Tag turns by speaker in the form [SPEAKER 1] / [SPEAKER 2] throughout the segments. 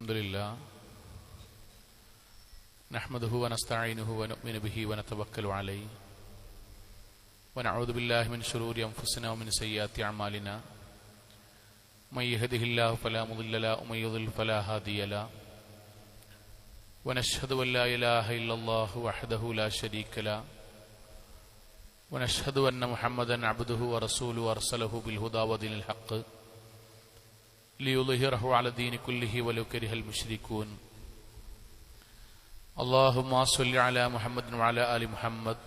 [SPEAKER 1] الحمدلله نحمده ونستعينه ونؤمن به ونتوكل عليه ونعوذ بالله من شرور انفسنا ومن سيئات اعمالنا من يهده الله فلا مضل له ومن يضلل فلا هادي له ونشهد ان لا اله الا الله وحده لا شريك له ونشهد ان محمدا عبده ورسوله ارسله بالهدى ودين الحق ليظهره على الدين كله ولو كره المشركون اللهم صل على محمد وعلى آل محمد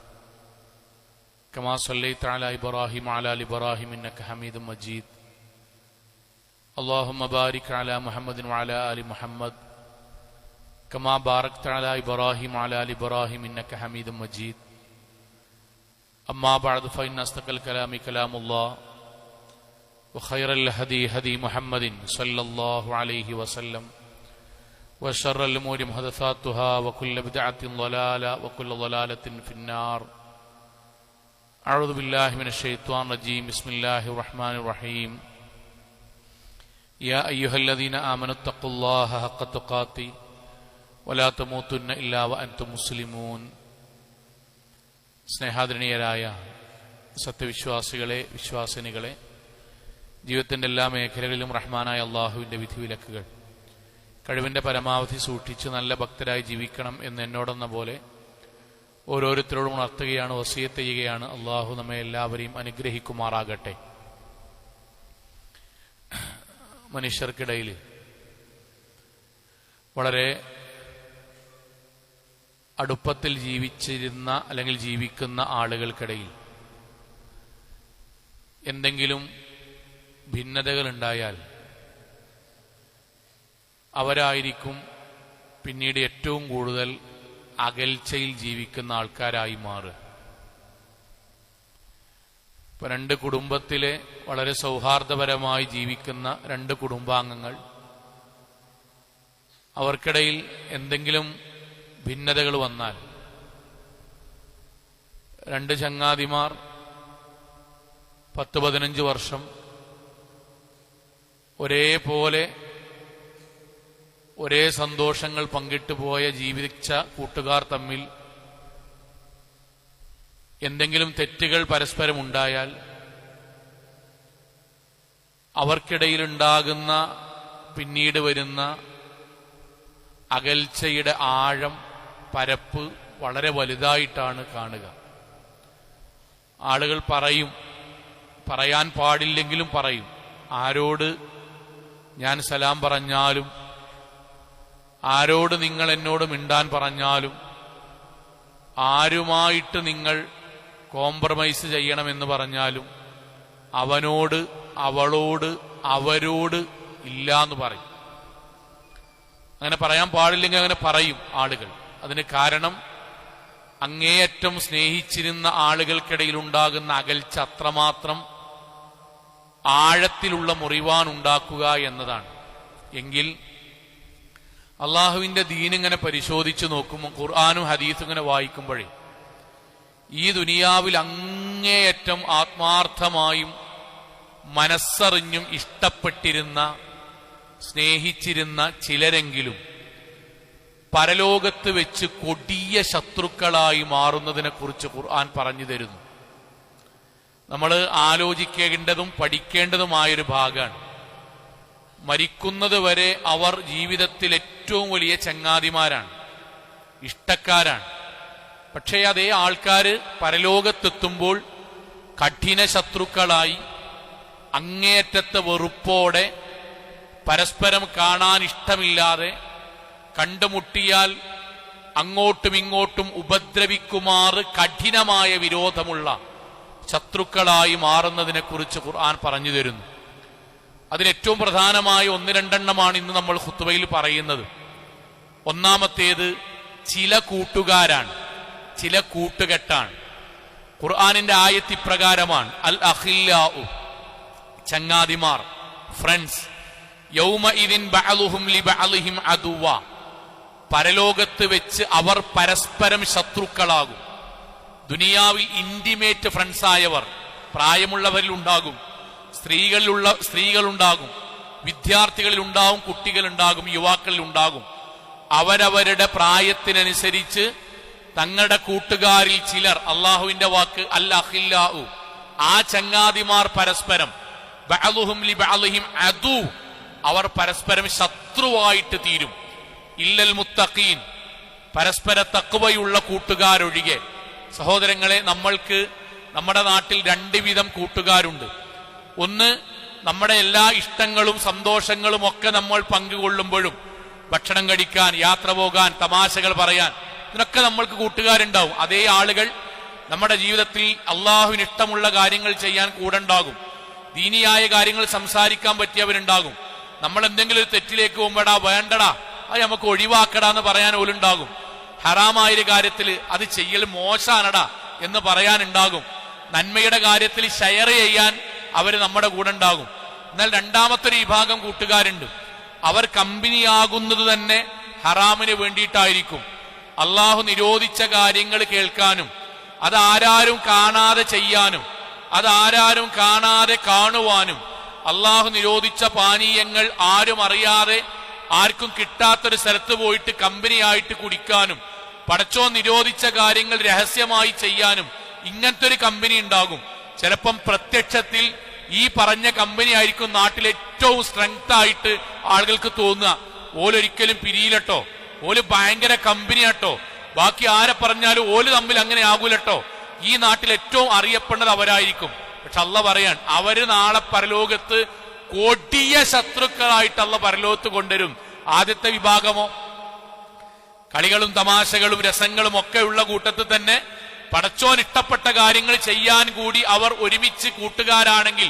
[SPEAKER 1] كما صليت على إبراهيم وعلى آل إبراهيم إنك حميد مجيد اللهم بارك على محمد وعلى آل محمد كما باركت على إبراهيم وعلى آل إبراهيم إنك حميد مجيد أما بعد فإن أصدق الكلام كلام الله وخير الهدي هدي محمد صلى الله عليه وسلم وشر الأمور محدثاتها وكل بدعة ضلالة وكل ضلالة في النار أعوذ بالله من الشيطان الرجيم بسم الله الرحمن الرحيم يا أيها الذين آمنوا اتقوا الله حق تقاته ولا تموتن إلا وأنتم مسلمون സ്നേഹാദരണീയരായ സത്യവിശ്വാസികളെ വിശ്വാസിനികളെ ജീവിതത്തിൻ്റെ എല്ലാ മേഖലകളിലും റഹ്മാനായ അള്ളാഹുവിൻ്റെ വിധിവിലക്കുകൾ കഴിവിൻ്റെ പരമാവധി സൂക്ഷിച്ച് നല്ല ഭക്തരായി ജീവിക്കണം എന്ന് എന്നോടെന്ന പോലെ ഓരോരുത്തരോടും ഉണർത്തുകയാണ്, വസിയത്ത് ചെയ്യുകയാണ്. അള്ളാഹു നമ്മെ എല്ലാവരെയും അനുഗ്രഹിക്കുമാറാകട്ടെ. മനുഷ്യർക്കിടയിൽ വളരെ അടുപ്പത്തിൽ ജീവിച്ചിരുന്ന അല്ലെങ്കിൽ ജീവിക്കുന്ന ആളുകൾക്കിടയിൽ എന്തെങ്കിലും ഭിന്നതകൾ ഉണ്ടായാൽ അവരായിരിക്കും പിന്നീട് ഏറ്റവും കൂടുതൽ അകൽച്ചയിൽ ജീവിക്കുന്ന ആൾക്കാരായി മാറുക. ഇപ്പൊ രണ്ട് കുടുംബത്തിലെ വളരെ സൗഹാർദ്ദപരമായി ജീവിക്കുന്ന രണ്ട് കുടുംബാംഗങ്ങൾ, അവർക്കിടയിൽ എന്തെങ്കിലും ഭിന്നതകൾ വന്നാൽ രണ്ട് ചങ്ങാതിമാർ 10-15 വർഷം ഒരേപോലെ ഒരേ സന്തോഷങ്ങൾ പങ്കിട്ടു പോയ ജീവിച്ച കൂട്ടുകാർ തമ്മിൽ എന്തെങ്കിലും തെറ്റുകൾ പരസ്പരം ഉണ്ടായാൽ അവർക്കിടയിലുണ്ടാകുന്ന പിന്നീട് വരുന്ന അകൽച്ചയുടെ ആഴം, പരപ്പ് വളരെ വലുതായിട്ടാണ് കാണുക. ആളുകൾ പറയും, പറയാൻ പാടില്ലെങ്കിലും പറയും, ആരോട് ഞാൻ സലാം പറഞ്ഞാലും, ആരോട് നിങ്ങൾ എന്നോട് മിണ്ടാൻ പറഞ്ഞാലും, ആരുമായിട്ട് നിങ്ങൾ കോംപ്രമൈസ് ചെയ്യണമെന്ന് പറഞ്ഞാലും അവനോട്, അവളോട്, അവരോട് ഇല്ലാന്ന് പറയും. അങ്ങനെ പറയാൻ പാടില്ലെങ്കിൽ അങ്ങനെ പറയും ആളുകൾ. അതിന് കാരണം അങ്ങേയറ്റം സ്നേഹിച്ചിരുന്ന ആളുകൾക്കിടയിൽ ഉണ്ടാകുന്ന അകൽച്ച അത്രമാത്രം ആഴത്തിലുള്ള മുറിവാനുണ്ടാക്കുക എന്നതാണ്. എങ്കിൽ അള്ളാഹുവിന്റെ ദീനിങ്ങനെ പരിശോധിച്ചു നോക്കുമ്പോൾ, ഖുർആനും ഹദീസും ഇങ്ങനെ വായിക്കുമ്പോഴേ ഈ ദുനിയാവിൽ അങ്ങേയറ്റം ആത്മാർത്ഥമായും മനസ്സറിഞ്ഞും ഇഷ്ടപ്പെട്ടിരുന്ന, സ്നേഹിച്ചിരുന്ന ചിലരെങ്കിലും പരലോകത്ത് വെച്ച് കൊടിയ ശത്രുക്കളായി മാറുന്നതിനെ കുറിച്ച് ഖുർആൻ പറഞ്ഞു തരുന്നു. നമ്മൾ ആലോചിക്കേണ്ടതും പഠിക്കേണ്ടതുമായൊരു ഭാഗമാണ്. മരിക്കുന്നത് വരെ അവർ ജീവിതത്തിൽ ഏറ്റവും വലിയ ചങ്ങാതിമാരാണ്, ഇഷ്ടക്കാരാണ്. പക്ഷേ അതേ ആൾക്കാര് പരലോകത്തെത്തുമ്പോൾ കഠിന ശത്രുക്കളായി, അങ്ങേയറ്റത്തെ വെറുപ്പോടെ, പരസ്പരം കാണാൻ ഇഷ്ടമില്ലാതെ, കണ്ടുമുട്ടിയാൽ അങ്ങോട്ടും ഇങ്ങോട്ടും ഉപദ്രവിക്കുമാറ് കഠിനമായ വിരോധമുള്ള ശത്രുക്കളായി മാറുന്നതിനെ കുറിച്ച് ഖുർആൻ പറഞ്ഞു തരുന്നു. അതിലേറ്റവും പ്രധാനമായ 1-2 ഇന്ന് നമ്മൾ ഖുത്ബയിൽ പറയുന്നത്. ഒന്നാമത്തേത് ചില കൂട്ടുകാരാണ്, ചില കൂട്ടുകെട്ടാണ്. ഖുർആനിന്റെ ആയത്ത് ഇപ്രകാരമാണ്: അൽ അഖില്ലാഉ, ചങ്ങാതിമാർ, ഫ്രണ്ട്സ്, യൗമഇദിൻ ബഅലുഹും ലിബഅലിഹിം അദുവ, പരലോകത്ത് വെച്ച് അവർ പരസ്പരം ശത്രുക്കളാകും. ദുനിയാവിൽ ഇന്റിമേറ്റ് ഫ്രണ്ട്സായവർ പ്രായമുള്ളവരിൽ ഉണ്ടാകും, സ്ത്രീകളുണ്ടാകും, വിദ്യാർത്ഥികളിൽ ഉണ്ടാവും, കുട്ടികളുണ്ടാകും, യുവാക്കളിൽ ഉണ്ടാകും. അവരവരുടെ പ്രായത്തിനനുസരിച്ച് തങ്ങളുടെ കൂട്ടുകാരിൽ ചിലർ, അള്ളാഹുവിന്റെ വാക്ക് അൽ അഖില്ലാഉ, ആ ചങ്ങാതിമാർ പരസ്പരം, ബഅദുഹും ലിബഅദിഹിം അദു, അവർ പരസ്പരം ശത്രുവായിട്ട് തീരും. ഇല്ലൽ മുത്തഖീൻ, പരസ്പര തഖ്വയുള്ള കൂട്ടുകാരൊഴികെ. സഹോദരങ്ങളെ, നമ്മൾക്ക് നമ്മുടെ നാട്ടിൽ രണ്ട് വിധം കൂട്ടുകാരുണ്ട്. ഒന്ന്, നമ്മുടെ എല്ലാ ഇഷ്ടങ്ങളും സന്തോഷങ്ങളും ഒക്കെ നമ്മൾ പങ്കുകൊള്ളുമ്പോഴും, ഭക്ഷണം കഴിക്കാൻ, യാത്ര പോകാൻ, തമാശകൾ പറയാൻ, ഇതിനൊക്കെ നമ്മൾക്ക് കൂട്ടുകാരുണ്ടാവും. അതേ ആളുകൾ നമ്മുടെ ജീവിതത്തിൽ അള്ളാഹുവിന് ഇഷ്ടമുള്ള കാര്യങ്ങൾ ചെയ്യാൻ കൂടെ ഉണ്ടാകും. ദീനിയായ കാര്യങ്ങൾ സംസാരിക്കാൻ പറ്റിയവരുണ്ടാകും. നമ്മൾ എന്തെങ്കിലും ഒരു തെറ്റിലേക്ക് പോകുമ്പോടാ വേണ്ടടാ, അത് നമുക്ക് ഒഴിവാക്കടാ എന്ന് പറയാൻ ഓലുണ്ടാകും. ഹറാമായൊരു കാര്യത്തിൽ അത് ചെയ്യൽ മോശാനടാ എന്ന് പറയാനുണ്ടാകും. നന്മയുടെ കാര്യത്തിൽ ഷെയർ ചെയ്യാൻ അവർ നമ്മുടെ കൂടെ ഉണ്ടാകും. എന്നാൽ രണ്ടാമത്തെ ഒരു വിഭാഗം കൂട്ടുകാരുണ്ട്. അവർ കമ്പനിയാകുന്നത് തന്നെ ഹറാമിന് വേണ്ടിയിട്ടായിരിക്കും. അള്ളാഹു നിരോധിച്ച കാര്യങ്ങൾ കേൾക്കാനും, അതാരും കാണാതെ ചെയ്യാനും, അതാരും കാണാതെ കാണുവാനും, അള്ളാഹു നിരോധിച്ച പാനീയങ്ങൾ ആരും അറിയാതെ ആർക്കും കിട്ടാത്തൊരു സ്ഥലത്ത് പോയിട്ട് കമ്പനിയായിട്ട് കുടിക്കാനും, പടച്ചോൻ നിരോധിച്ച കാര്യങ്ങൾ രഹസ്യമായി ചെയ്യാനും ഇങ്ങനത്തെ ഒരു കമ്പനി ഉണ്ടാകും. ചിലപ്പം പ്രത്യക്ഷത്തിൽ ഈ പറഞ്ഞ കമ്പനി ആയിരിക്കും നാട്ടിൽ ഏറ്റവും സ്ട്രെങ്ത് ആയിട്ട് ആളുകൾക്ക് തോന്നുക. ഓലൊരിക്കലും പിരിയിലട്ടോ, ഓല് ഭയങ്കര കമ്പനിയാട്ടോ, ബാക്കി ആരെ പറഞ്ഞാലും ഓല് തമ്മിൽ അങ്ങനെ ആകൂലട്ടോ, ഈ നാട്ടിൽ ഏറ്റവും അറിയപ്പെടുന്നത് അവരായിരിക്കും. പക്ഷെ അള്ളാഹ് പറയാൻ, അവര് നാളെ പരലോകത്ത് കൊടിയ ശത്രുക്കളായിട്ട് അള്ളാഹ് പരലോകത്ത് കൊണ്ടുവരും. ആദ്യത്തെ വിഭാഗമോ കളികളും തമാശകളും രസങ്ങളും ഒക്കെ ഉള്ള കൂട്ടത്തിൽ തന്നെ പടച്ചോൻ ഇഷ്ടപ്പെട്ട കാര്യങ്ങൾ ചെയ്യാൻ കൂടി അവർ ഒരുമിച്ച് കൂട്ടുകാരാണെങ്കിൽ,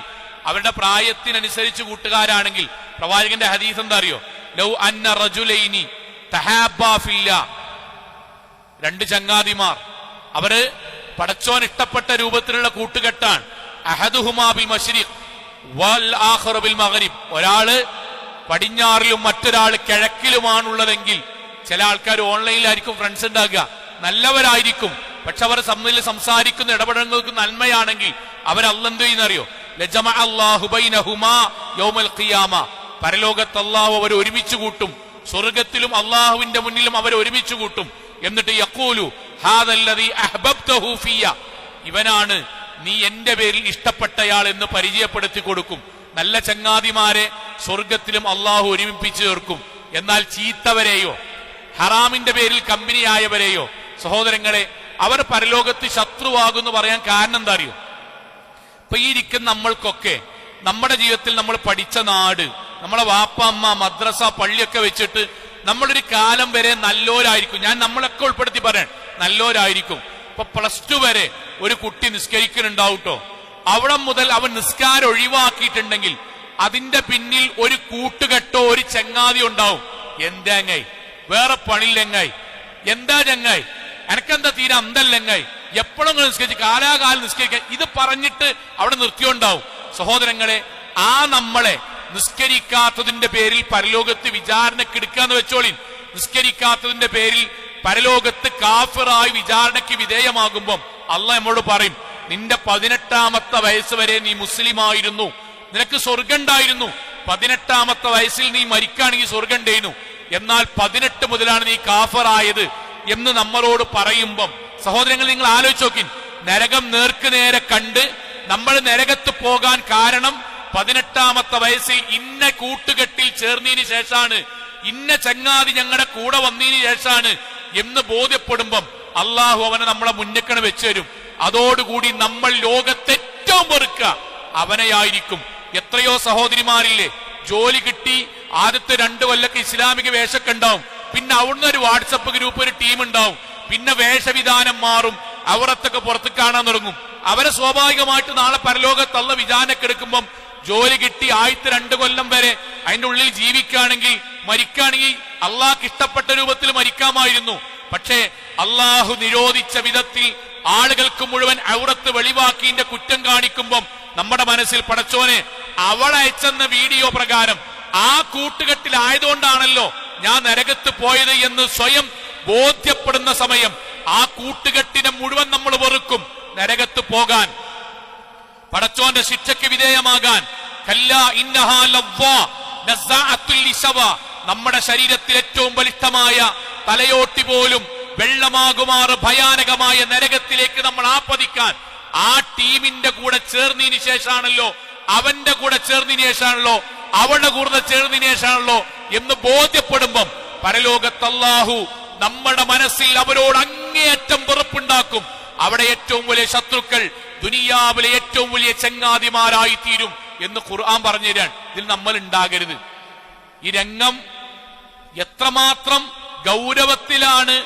[SPEAKER 1] അവരുടെ പ്രായത്തിനനുസരിച്ച് കൂട്ടുകാരാണെങ്കിൽ, പ്രവാചകന്റെ ഹദീസ് എന്താ അറിയോ? ലൗ അന്ന റജുലൈനി തഹാബ്ബാ ഫില്ലാ, രണ്ട് ചങ്ങാതിമാർ, അവര് പടച്ചോൻ ഇഷ്ടപ്പെട്ട രൂപത്തിലുള്ള കൂട്ടുകെട്ടാണ്. അഹദുഹുമാ ബിൽ മശ്രിഖ് വൽ ആഖറു ബിൽ മഗ്രിബ്, ഒരാള് പടിഞ്ഞാറിലും മറ്റൊരാൾ കിഴക്കിലുമാണുള്ളതെങ്കിൽ, ചില ആൾക്കാർ ഓൺലൈനിലായിരിക്കും ഫ്രണ്ട്സ് ഉണ്ടാകുക, നല്ലവരായിരിക്കും, പക്ഷെ അവർ തമ്മിൽ സംസാരിക്കുന്ന ഇടപെടലുകൾക്ക് നന്മയാണെങ്കിൽ അവർ അള്ളെന്ത് ചെയ്യുന്നറിയോ? ലജമഅ അല്ലാഹു ബൈനഹുമാ യൗമൽ ഖിയാമ, പരലോകത്ത് അള്ളാഹു അവർ ഒരുമിച്ച് കൂട്ടും. സ്വർഗത്തിലും അള്ളാഹുവിന്റെ മുന്നിലും അവർ ഒരുമിച്ച് കൂട്ടും. എന്നിട്ട് യഖൂലു ഹാദല്ലദീ അഹ്ബബ്തഹു ഫിയ, ഇവനാണ് നീ എന്റെ പേരിൽ ഇഷ്ടപ്പെട്ടയാൾ എന്ന് പരിചയപ്പെടുത്തി കൊടുക്കും. നല്ല ചങ്ങാതിമാരെ സ്വർഗത്തിലും അള്ളാഹു ഒരുമിപ്പിച്ചു ചേർക്കും. എന്നാൽ ചീത്തവരെയോ ഹറാമിന്റെ പേരിൽ കമ്പനിയായവരെയോ സഹോദരങ്ങളെ, അവർ പരലോകത്ത് ശത്രുവാകുമെന്ന് പറയാൻ കാരണം എന്താ അറിയോ? ഇപ്പൊ ഈ ഇരിക്കുന്ന നമ്മൾക്കൊക്കെ നമ്മുടെ ജീവിതത്തിൽ നമ്മൾ പഠിച്ച നാട്, നമ്മളെ വാപ്പ അമ്മ മദ്രസ പള്ളിയൊക്കെ വെച്ചിട്ട് നമ്മളൊരു കാലം വരെ നല്ലോരായിരിക്കും. ഞാൻ നമ്മളൊക്കെ ഉൾപ്പെടുത്തി പറയാൻ നല്ലോരായിരിക്കും. ഇപ്പൊ +2 വരെ ഒരു കുട്ടി നിസ്കരിക്കുന്നുണ്ടാവട്ടോ, അവിടെ മുതൽ അവൻ നിസ്കാരം ഒഴിവാക്കിയിട്ടുണ്ടെങ്കിൽ അതിന്റെ പിന്നിൽ ഒരു കൂട്ടുകെട്ടോ ഒരു ചങ്ങാതി ഉണ്ടാവും. എന്താ ചങ്ങായി, വേറെ പണിയില്ലെങ്ങായി, എന്താ ചങ്ങായി, എനക്കെന്താ തീരെ അന്തല്ലെങ്ങായി, എപ്പോഴും നിസ്കരിച്ച് കാലാകാലം നിസ്കരിക്കാൻ, ഇത് പറഞ്ഞിട്ട് അവിടെ നിർത്തിയോണ്ടാവും. സഹോദരങ്ങളെ, ആ നമ്മളെ നിസ്കരിക്കാത്തതിന്റെ പേരിൽ പരലോകത്ത് വിചാരണയ്ക്ക് എടുക്കാന്ന് വെച്ചോളിൻ. നിസ്കരിക്കാത്തതിന്റെ പേരിൽ പരലോകത്ത് കാഫിറായി വിചാരണയ്ക്ക് വിധേയമാകുമ്പം അള്ളാഹ് നമ്മോട് പറയും, നിന്റെ 18ാമത്തെ വയസ്സ് വരെ നീ മുസ്ലിമായിരുന്നു, നിനക്ക് സ്വർഗം ഉണ്ടായിരുന്നു, 18ാമത്തെ വയസ്സിൽ നീ മരിക്കുകയാണെങ്കിൽ സ്വർഗം ഉണ്ടായിരുന്നു, എന്നാൽ 18 മുതലാണ് നീ കാഫിറായത് എന്ന് നമ്മളോട് പറയുമ്പം സഹോദരങ്ങൾ നിങ്ങൾ ആലോചിച്ച് നോക്കിൻ. നരകം നേർക്ക് നേരെ കണ്ട് നമ്മൾ നരകത്ത് പോകാൻ കാരണം 18ാമത്തെ വയസ്സിൽ ഇന്ന കൂട്ടുകെട്ടിൽ ചേർന്നതിന് ശേഷമാണ്, ഇന്ന ചങ്ങാതി ഞങ്ങളുടെ കൂടെ വന്നതിന് ശേഷമാണ് എന്ന് ബോധ്യപ്പെടുമ്പം അള്ളാഹു അവനെ നമ്മളെ മുന്നിക്കണ് വെച്ചു തരും. അതോടുകൂടി നമ്മൾ ലോകത്തെ ഏറ്റവും വെറുക്കുക അവനെയായിരിക്കും. എത്രയോ സഹോദരിമാരില്ലേ, ജോലി കിട്ടി ആദ്യത്തെ 2 കൊല്ലൊക്കെ ഇസ്ലാമിക വേഷമൊക്കെ ഉണ്ടാവും, പിന്നെ അവിടുന്ന് ഒരു വാട്സപ്പ് ഗ്രൂപ്പ് ഒരു ടീം ഉണ്ടാവും, പിന്നെ വേഷവിധാനം മാറും, അവരത്തൊക്കെ പുറത്ത് കാണാൻ തുടങ്ങും. അവരെ സ്വാഭാവികമായിട്ട് നാളെ പരലോകത്തുള്ള വിധാനമൊക്കെ എടുക്കുമ്പം ജോലി കിട്ടി ആദ്യത്തെ 2 കൊല്ലം വരെ അതിന്റെ ഉള്ളിൽ ജീവിക്കുകയാണെങ്കിൽ മരിക്കുകയാണെങ്കിൽ അള്ളാഹ്ക്ക് ഇഷ്ടപ്പെട്ട രൂപത്തിൽ മരിക്കാമായിരുന്നു. പക്ഷേ അള്ളാഹു നിരോധിച്ച വിധത്തിൽ ആളുകൾക്ക് മുഴുവൻ ഔറത്ത് വെളിവാക്കിന്റെ കുറ്റം കാണിക്കുമ്പം നമ്മുടെ മനസ്സിൽ പടച്ചോനെ അവളയച്ചെന്ന വീഡിയോ പ്രകാരം ആ കൂട്ടുകെട്ടിലായതുകൊണ്ടാണല്ലോ ഞാൻ നരകത്ത് പോയത് എന്ന് സ്വയം ബോധ്യപ്പെടുന്ന സമയം ആ കൂട്ടുകെട്ടിനെ മുഴുവൻ നമ്മൾ വെറുക്കും. നരകത്ത് പോകാൻ, പടച്ചോന്റെ ശിക്ഷയ്ക്ക് വിധേയമാകാൻ. കല്ലാ ഇന്നഹാ ലവ്വാ, നസ്സാഅത്തുൽ ലിശവ, നമ്മുടെ ശരീരത്തിൽ ഏറ്റവും ബലിഷ്ഠമായ തലയോട്ടി പോലും വെള്ളമാകുമാറ് ഭയാനകമായ നരകത്തിലേക്ക് നമ്മൾ ആപ്പതിക്കാൻ ആ ടീമിന്റെ കൂടെ ചേർന്നതിന് ശേഷമാണല്ലോ, അവന്റെ കൂടെ ചേർന്നതിന് ശേഷമാണല്ലോ, അവളുടെ കൂടെ ചേർന്നതിന് ശേഷമാണല്ലോ എന്ന് ബോധ്യപ്പെടുമ്പം പരലോകത്ത് അല്ലാഹു നമ്മുടെ മനസ്സിൽ അവരോട് അങ്ങേയറ്റം വെറുപ്പുണ്ടാക്കും. അവിടെ ഏറ്റവും വലിയ ശത്രുക്കൾ ദുനിയാവിലെ ഏറ്റവും വലിയ ചങ്ങാതിമാരായി തീരും എന്ന് ഖുർആൻ പറഞ്ഞു തരാൻ. ഇതിൽ നമ്മൾ ഉണ്ടാകരുത്. ഈ രംഗം എത്രമാത്രം ഗൗരവത്തിലാണ്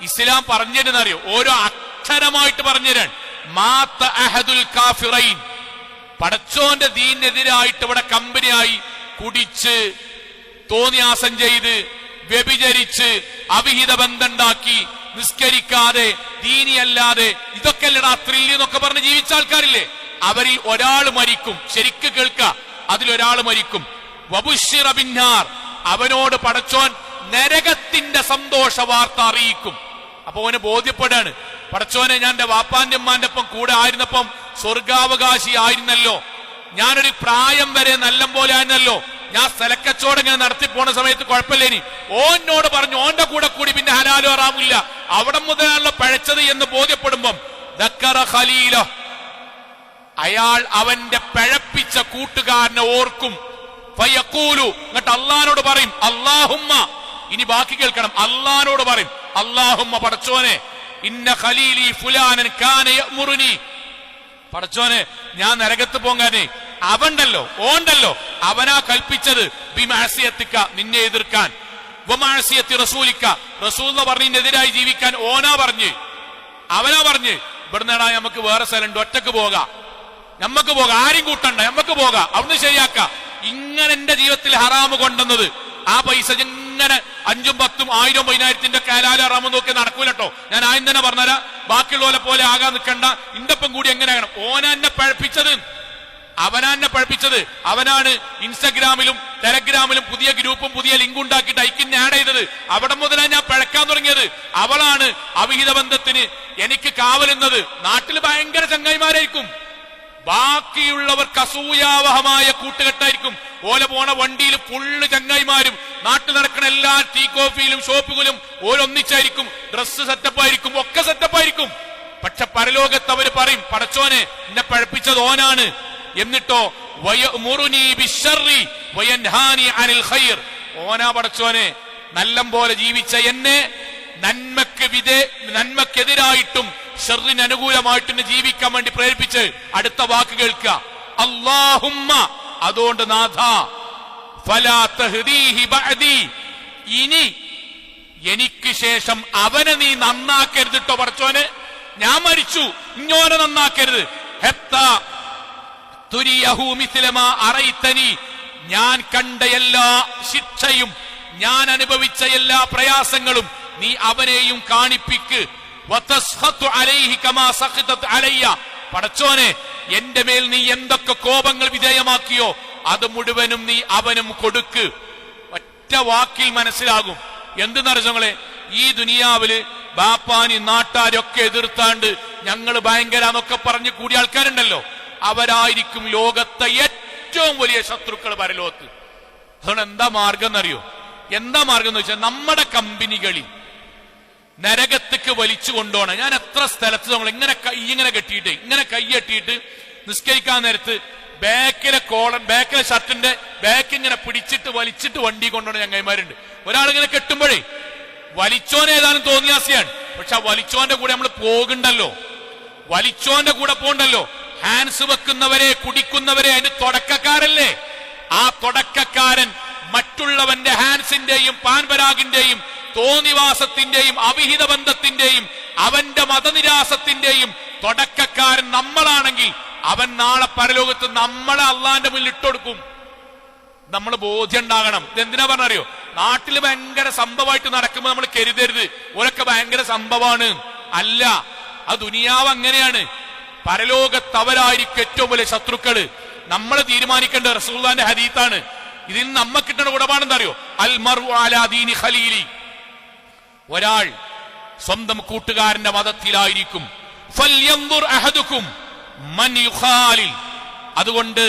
[SPEAKER 1] ഇസ്ലാം പറഞ്ഞതെന്നറിയോ? ഓരോ അക്ഷരമായിട്ട് പറഞ്ഞുതരാൻ. മാത്ത അഹദുൽ കാഫിറൈൻ, പടച്ചോന്റെ ദീനെതിരായിട്ട് ഇവിടെ കമ്പനിയായി കുടിച്ച് തോന്നിയാസം ചെയ്ത് വ്യഭിചരിച്ച് അവിഹിത ബന്ധമുണ്ടാക്കി നിസ്കരിക്കാതെ ദീനിയല്ലാതെ ഇതൊക്കെ അല്ലടാ ത്രില്ല് എന്നൊക്കെ പറഞ്ഞ് ജീവിച്ച ആൾക്കാരില്ലേ, അവരിൽ ഒരാൾ മരിക്കും. ശരിക്ക് കേൾക്ക, അതിലൊരാൾ മരിക്കും. വബുശ്ശിറ ബിന്നാർ, അവനോട് പടച്ചോൻ നരകത്തിന്റെ സന്തോഷ വാർത്ത അറിയിക്കും. അപ്പൊ അവന് ബോധ്യപ്പെടാണ്, പടച്ചോനെ ഞാൻ എന്റെ വാപ്പാന്റെ ഉമ്മാന്റെ ഒപ്പം കൂടെ ആയിരുന്നപ്പം സ്വർഗാവകാശി ആയിരുന്നല്ലോ, ഞാനൊരു പ്രായം വരെ നല്ല പോലെ ആയിരുന്നല്ലോ, ഞാൻ സ്ഥലക്കച്ചവടം ഇങ്ങനെ നടത്തിപ്പോണ സമയത്ത് കുഴപ്പമില്ലേനി, ഓനോട് പറഞ്ഞു ഓന്റെ കൂടെ കൂടി പിന്നെ ഹലാലോ ഹറാമില്ല, അവിടെ മുതലാണല്ലോ പഴച്ചത് എന്ന് ബോധ്യപ്പെടുമ്പം ദക്കറ ഖലീല, അയാൾ അവന്റെ പഴപ്പിച്ച കൂട്ടുകാരനെ ഓർക്കും. ഫയഖൂലു, എന്നിട്ട് അള്ളാനോട് പറയും അല്ലാഹുമ്മ, ഇനി ബാക്കി കേൾക്കണം, അള്ളാനോട് പറയും അല്ലാഹുമ്മ പടച്ചോനെ, ഇന്ന ഖലീലി ഫുലാനൻ കാന യഅ്മുറുനി, പടച്ചോനെ ഞാൻ നരകത്ത് പോകാനേ അവണ്ടല്ലോ ഓണ്ടല്ലോ അവനാ കൽപ്പിച്ചത് ബിമഅസിയത്തിക, നിന്നെ എതിർക്കാൻ, വമഅസിയത്തി റസൂലിക, റസൂൽ പറഞ്ഞതിനെതിരായി ജീവിക്കാൻ ഓനാ പറഞ്ഞ് അവനാ പറഞ്ഞ്. ഇവിടുന്നേടാ നമുക്ക് വേറെ സ്ഥലമുണ്ട്, ഒറ്റക്ക് പോകാം, നമ്മക്ക് പോകാം, ആരും കൂട്ടണ്ട, നമ്മക്ക് പോകാം, അവിടുന്ന് ശരിയാക്ക. ഇങ്ങനെ എന്റെ ജീവിതത്തിൽ ഹറാമ് കൊണ്ടുവന്നത് ആ പൈസ ഇങ്ങനെ 5, 10, 1000, 10,000 ഹലാൽ ഹറാമ് നോക്കി നടക്കൂലട്ടോ. ഞാൻ ആദ്യം തന്നെ പറഞ്ഞുതരാം, ബാക്കിയുള്ളവരെ പോലെ ആകാൻ നിൽക്കണ്ട, ഇന്റപ്പം കൂടി എങ്ങനെയാണ് ഓനെന്നെ പഴപ്പിച്ചത്, അവനാന്നെ പഴപ്പിച്ചത്. അവനാണ് ഇൻസ്റ്റഗ്രാമിലും ടെലഗ്രാമിലും പുതിയ ഗ്രൂപ്പും പുതിയ ലിങ്ക് ഉണ്ടാക്കിയിട്ട് ഐക്കിന്നെ ആഡ് ചെയ്തത്. അവിടെ മുതലാണ് ഞാൻ പഴക്കാൻ തുടങ്ങിയത്. അവളാണ് അവിഹിത ബന്ധത്തിന് എനിക്ക് കാവലുന്നത്. നാട്ടിൽ ഭയങ്കര ചങ്ങായിമാരായിരിക്കും, ബാക്കിയുള്ളവർക്ക് അസൂയാവഹമായ കൂട്ടുകെട്ടായിരിക്കും. ഓല പോണ വണ്ടിയിൽ ഫുള്ള് ചങ്ങായിമാരും, നാട്ടിൽ നടക്കുന്ന എല്ലാ ടീ കോഫിയിലും ഷോപ്പുകളും ഓരോന്നിച്ചായിരിക്കും, ഡ്രസ്സ് സെറ്റപ്പായിരിക്കും, ഒക്കെ സെറ്റപ്പായിരിക്കും. പക്ഷെ പരലോകത്ത് അവര് പറയും പടച്ചോനെ എന്നെ പഴപ്പിച്ചത് ഓനാണ്. എന്നിട്ടോ വയഅ്മുറുനി ബിശ്ശർരി വയൻഹാനി അനിൽ ഖൈർ, ഓനാ പടച്ചോനെ നല്ലം പോലെ ജീവിച്ച എന്നെ നന്മക്കെതിരായിട്ടും ഷർറിന് അനുകൂലമായിട്ടും ജീവിക്കാൻ വേണ്ടി പ്രേരിപ്പിച്ച് അടുത്ത വാക്ക് കേൾക്കുക, അല്ലാഹുമ്മ, അതുകൊണ്ട് നാഥ, ഫലാ തഹ്ദീഹി ബഅദി, ഇനി എനിക്ക് ശേഷം അവനെ നീ നന്നാക്കരുതിട്ടോ പടച്ചോനെ, ഞാൻ മരിച്ചു ഇങ്ങോനെ നന്നാക്കരുത്. ഹത്താ തുരിയഹു മിസ്ല മാ അറൈതനി, ഞാൻ കണ്ട എല്ലാ ശിക്ഷയും ഞാൻ അനുഭവിച്ച എല്ലാ പ്രയാസങ്ങളും നീ അവനെയും കാണിപ്പിക്ക്. വതസ്ഖതു അലൈഹി കമാ സഖതത് അലയ്യ, പടച്ചോനെ എന്റെ മേൽ നീ എന്തൊക്കെ കോപങ്ങൾ വിധേയമാക്കിയോ അത് മുഴുവനും നീ അവനും കൊടുക്ക്. ഒറ്റ വാക്കിൽ മനസ്സിലാകും എന്തെന്നറിഞ്ഞോങ്ങളെ, ഈ ദുനിയാവില് ബാപ്പാനി നാട്ടാരൊക്കെ എതിർത്താണ്ട് ഞങ്ങൾ ഭയങ്കരാന്നൊക്കെ പറഞ്ഞു കൂടിയ ആൾക്കാരുണ്ടല്ലോ, അവരായിരിക്കും ലോകത്തെ ഏറ്റവും വലിയ ശത്രുക്കൾ പരലോകത്ത്. അതുകൊണ്ട് എന്താ മാർഗം എന്നറിയോ? എന്താ മാർഗം എന്ന് വെച്ചാൽ നമ്മുടെ കമ്പനികളിൽ നരകത്തേക്ക് വലിച്ചു കൊണ്ടുപോകണം. ഞാൻ എത്ര സ്ഥലത്ത് നമ്മൾ ഇങ്ങനെ കൈ കെട്ടിയിട്ട് നിസ്കരിക്കാൻ നേരത്ത് ബാക്കിലെ ഷർട്ടിന്റെ ബാക്ക് ഇങ്ങനെ പിടിച്ചിട്ട് വലിച്ചിട്ട് വണ്ടി കൊണ്ടുപോകണ ചങ്ങായിമാരുണ്ട്. ഒരാളിങ്ങനെ കെട്ടുമ്പോഴേ വലിച്ചോനേതാനും തോന്നിയാസിയാണ്, പക്ഷെ ആ വലിച്ചോന്റെ കൂടെ നമ്മൾ പോകണ്ടല്ലോ, വലിച്ചോന്റെ കൂടെ പോകണ്ടല്ലോ. ഹാൻസ് വെക്കുന്നവരെ കുടിക്കുന്നവരെ അതിന് തുടക്കക്കാരല്ലേ. ആ തുടക്കക്കാരൻ മറ്റുള്ളവന്റെ ഹാൻസിന്റെയും പാൻപരാഗിന്റെയും തോന്നിവാസത്തിന്റെയും അവിഹിത ബന്ധത്തിന്റെയും അവന്റെ മതനിരാസത്തിന്റെയും തുടക്കക്കാരൻ നമ്മളാണെങ്കിൽ അവൻ നാളെ പരലോകത്ത് നമ്മളെ അള്ളാന്റെ മുന്നിൽ ഇട്ടുകൊടുക്കും. നമ്മൾ ബോധ്യം ഉണ്ടാകണം. ഇതെന്തിനാ പറഞ്ഞറിയോ? നാട്ടിൽ ഭയങ്കര സംഭവമായിട്ട് നടക്കുമ്പോൾ നമ്മൾ കരുതരുത് ഓരൊക്കെ ഭയങ്കര സംഭവമാണ്. അല്ല, ആ ദുനിയാവ് അങ്ങനെയാണ്. പരലോകത്ത് അവരായിരിക്കും ഏറ്റവും വലിയ ശത്രുക്കള്. നമ്മൾ തീരുമാനിക്കേണ്ട റസൂലുള്ളാഹിന്റെ ഹദീത്താണ്. ഇതിൽ നമ്മ കിട്ടുന്ന ഗുണമാണെന്ന് അറിയോ? അൽ മർഉ അലാ ദീനി ഖലീലി, ഒരാൾ സ്വന്തം കൂട്ടുകാരന്റെ മതത്തിലായിരിക്കും. ഫൽയൻദുർ അഹദുക്കും മൻ യുഖാലിൽ, അതുകൊണ്ട്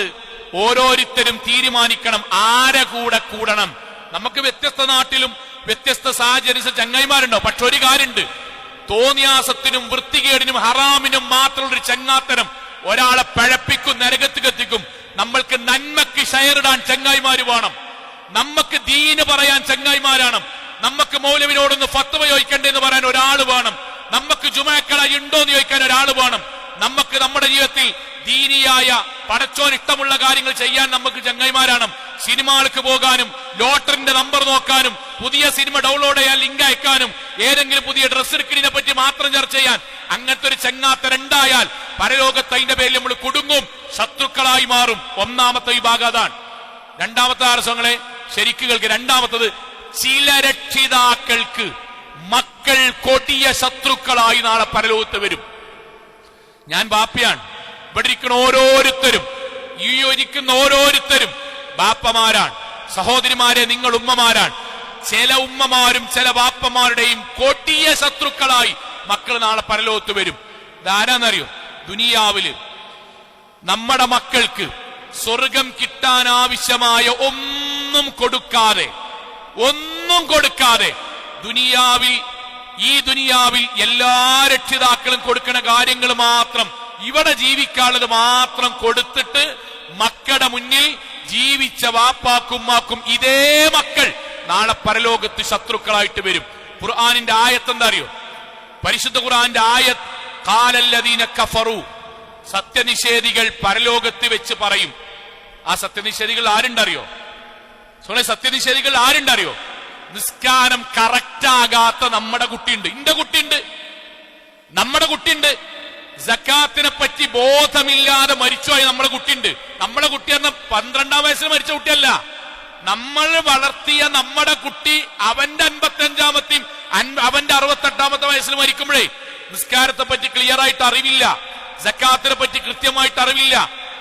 [SPEAKER 1] ഓരോരുത്തരും തീരുമാനിക്കണം ആരെ കൂടെ കൂടണം. നമുക്ക് വ്യത്യസ്ത നാട്ടിലും വ്യത്യസ്ത സാഹചര്യ ചങ്ങായിമാരുണ്ടാവും. പക്ഷെ ഒരു കാര്യമുണ്ട്, തോന്നിയാസത്തിനും വൃത്തികേടിനും ഹറാമിനും മാത്രമുള്ളൊരു ചങ്ങാത്തരം ഒരാളെ പഴപ്പിക്കും, നരകത്ത് കത്തിക്കും. നമ്മൾക്ക് നന്മക്ക് ഷെയറിടാൻ ചങ്ങായിമാര് വേണം, നമുക്ക് ദീന് പറയാൻ ചങ്ങായിമാരാണ്, നമുക്ക് മൗലവിനോടൊന്ന് ഫത്വ ചോദിക്കണ്ടെന്ന് പറയാൻ ഒരാൾ വേണം, നമുക്ക് ജുമാക്കള ഉണ്ടോ എന്ന് ചോദിക്കാൻ ഒരാൾ വേണം, നമുക്ക് നമ്മുടെ ജീവിതത്തിൽ ദീനിയായ പടച്ചോൻ ഇഷ്ടമുള്ള കാര്യങ്ങൾ ചെയ്യാൻ നമുക്ക് ചങ്ങായിമാരാണ്. സിനിമകൾക്ക് പോകാനും ലോട്ടറിന്റെ നമ്പർ നോക്കാനും പുതിയ സിനിമ ഡൗൺലോഡ് ചെയ്യാൻ ലിങ്ക് അയക്കാനും ഏതെങ്കിലും പുതിയ ഡ്രസ് എടുക്കുന്നതിനെ പറ്റി മാത്രം ചർച്ച ചെയ്യാൻ അങ്ങനത്തെ ഒരു ചങ്ങാത്തരുണ്ടായാൽ പരലോകത്ത് അതിന്റെ പേരിൽ നമ്മൾ കുടുങ്ങും, ശത്രുക്കളായി മാറും. ഒന്നാമത്തെ വിഭാഗം അതാണ്. രണ്ടാമത്തെ ആരസങ്ങളെ ശരിക്ക് കേൾക്ക്. രണ്ടാമത്തത്, ചില രക്ഷിതാക്കൾക്ക് മക്കൾ കൊടിയ ശത്രുക്കളായി നാളെ പരലോകത്ത് വരും. ഞാൻ ബാപ്പയാണ്, ഇവിടെ ഇരിക്കുന്ന ഓരോരുത്തരും, ഈ ഇരിക്കുന്ന ഓരോരുത്തരും ബാപ്പമാരാണ്. സഹോദരിമാരെ, നിങ്ങൾ ഉമ്മമാരാണ്. ചില ഉമ്മമാരും ചില ബാപ്പമാരുടെയും കൊടിയ ശത്രുക്കളായി മക്കൾ നാളെ പരലോകത്ത് വരും. ഇതാരാന്നറിയോ? ദുനിയാവില് നമ്മുടെ മക്കൾക്ക് സ്വർഗം കിട്ടാൻ ആവശ്യമായ ഒന്നും കൊടുക്കാതെ ഈ ദുനിയാവിൽ എല്ലാ രക്ഷിതാക്കളും കൊടുക്കുന്ന കാര്യങ്ങൾ മാത്രം, ഇവിടെ ജീവിക്കാനുള്ളത് മാത്രം കൊടുത്തിട്ട് മക്കളുടെ മുന്നിൽ ജീവിച്ച വാപ്പാക്കുമ്മാക്കും ഇതേ മക്കൾ നാളെ പരലോകത്ത് ശത്രുക്കളായിട്ട് വരും. ഖുർആനിന്റെ ആയത്ത് എന്താ അറിയോ? പരിശുദ്ധ ഖുർആന്റെ ആയത്ത്, ഖാലല്ലദീന കഫറു, സത്യനിഷേധികൾ പരലോകത്ത് വെച്ച് പറയും. ആ സത്യനിഷേധികൾ ആരുണ്ടറിയോ? സത്യനിഷേധികൾ ആരുണ്ടറിയോ? നിസ്കാരം കറക്റ്റ് ആകാത്ത നമ്മുടെ കുട്ടിയുണ്ട്, നമ്മുടെ കുട്ടിയുണ്ട്. സക്കാത്തിനെ പറ്റി ബോധമില്ലാതെ മരിച്ചുപോയ നമ്മുടെ കുട്ടിയുണ്ട്. നമ്മുടെ കുട്ടി എന്ന 12-ാം വയസ്സിൽ മരിച്ച കുട്ടിയല്ല, നമ്മൾ വളർത്തിയ നമ്മുടെ കുട്ടി അവന്റെ 55-ാമത്തെയും അവന്റെ 68-ാമത്തെ വയസ്സിൽ മരിക്കുമ്പോഴേ നിസ്കാരത്തെ പറ്റി ക്ലിയർ ആയിട്ട് അറിവില്ല, സക്കാത്തിനെ പറ്റി കൃത്യമായിട്ട് അറിവില്ല,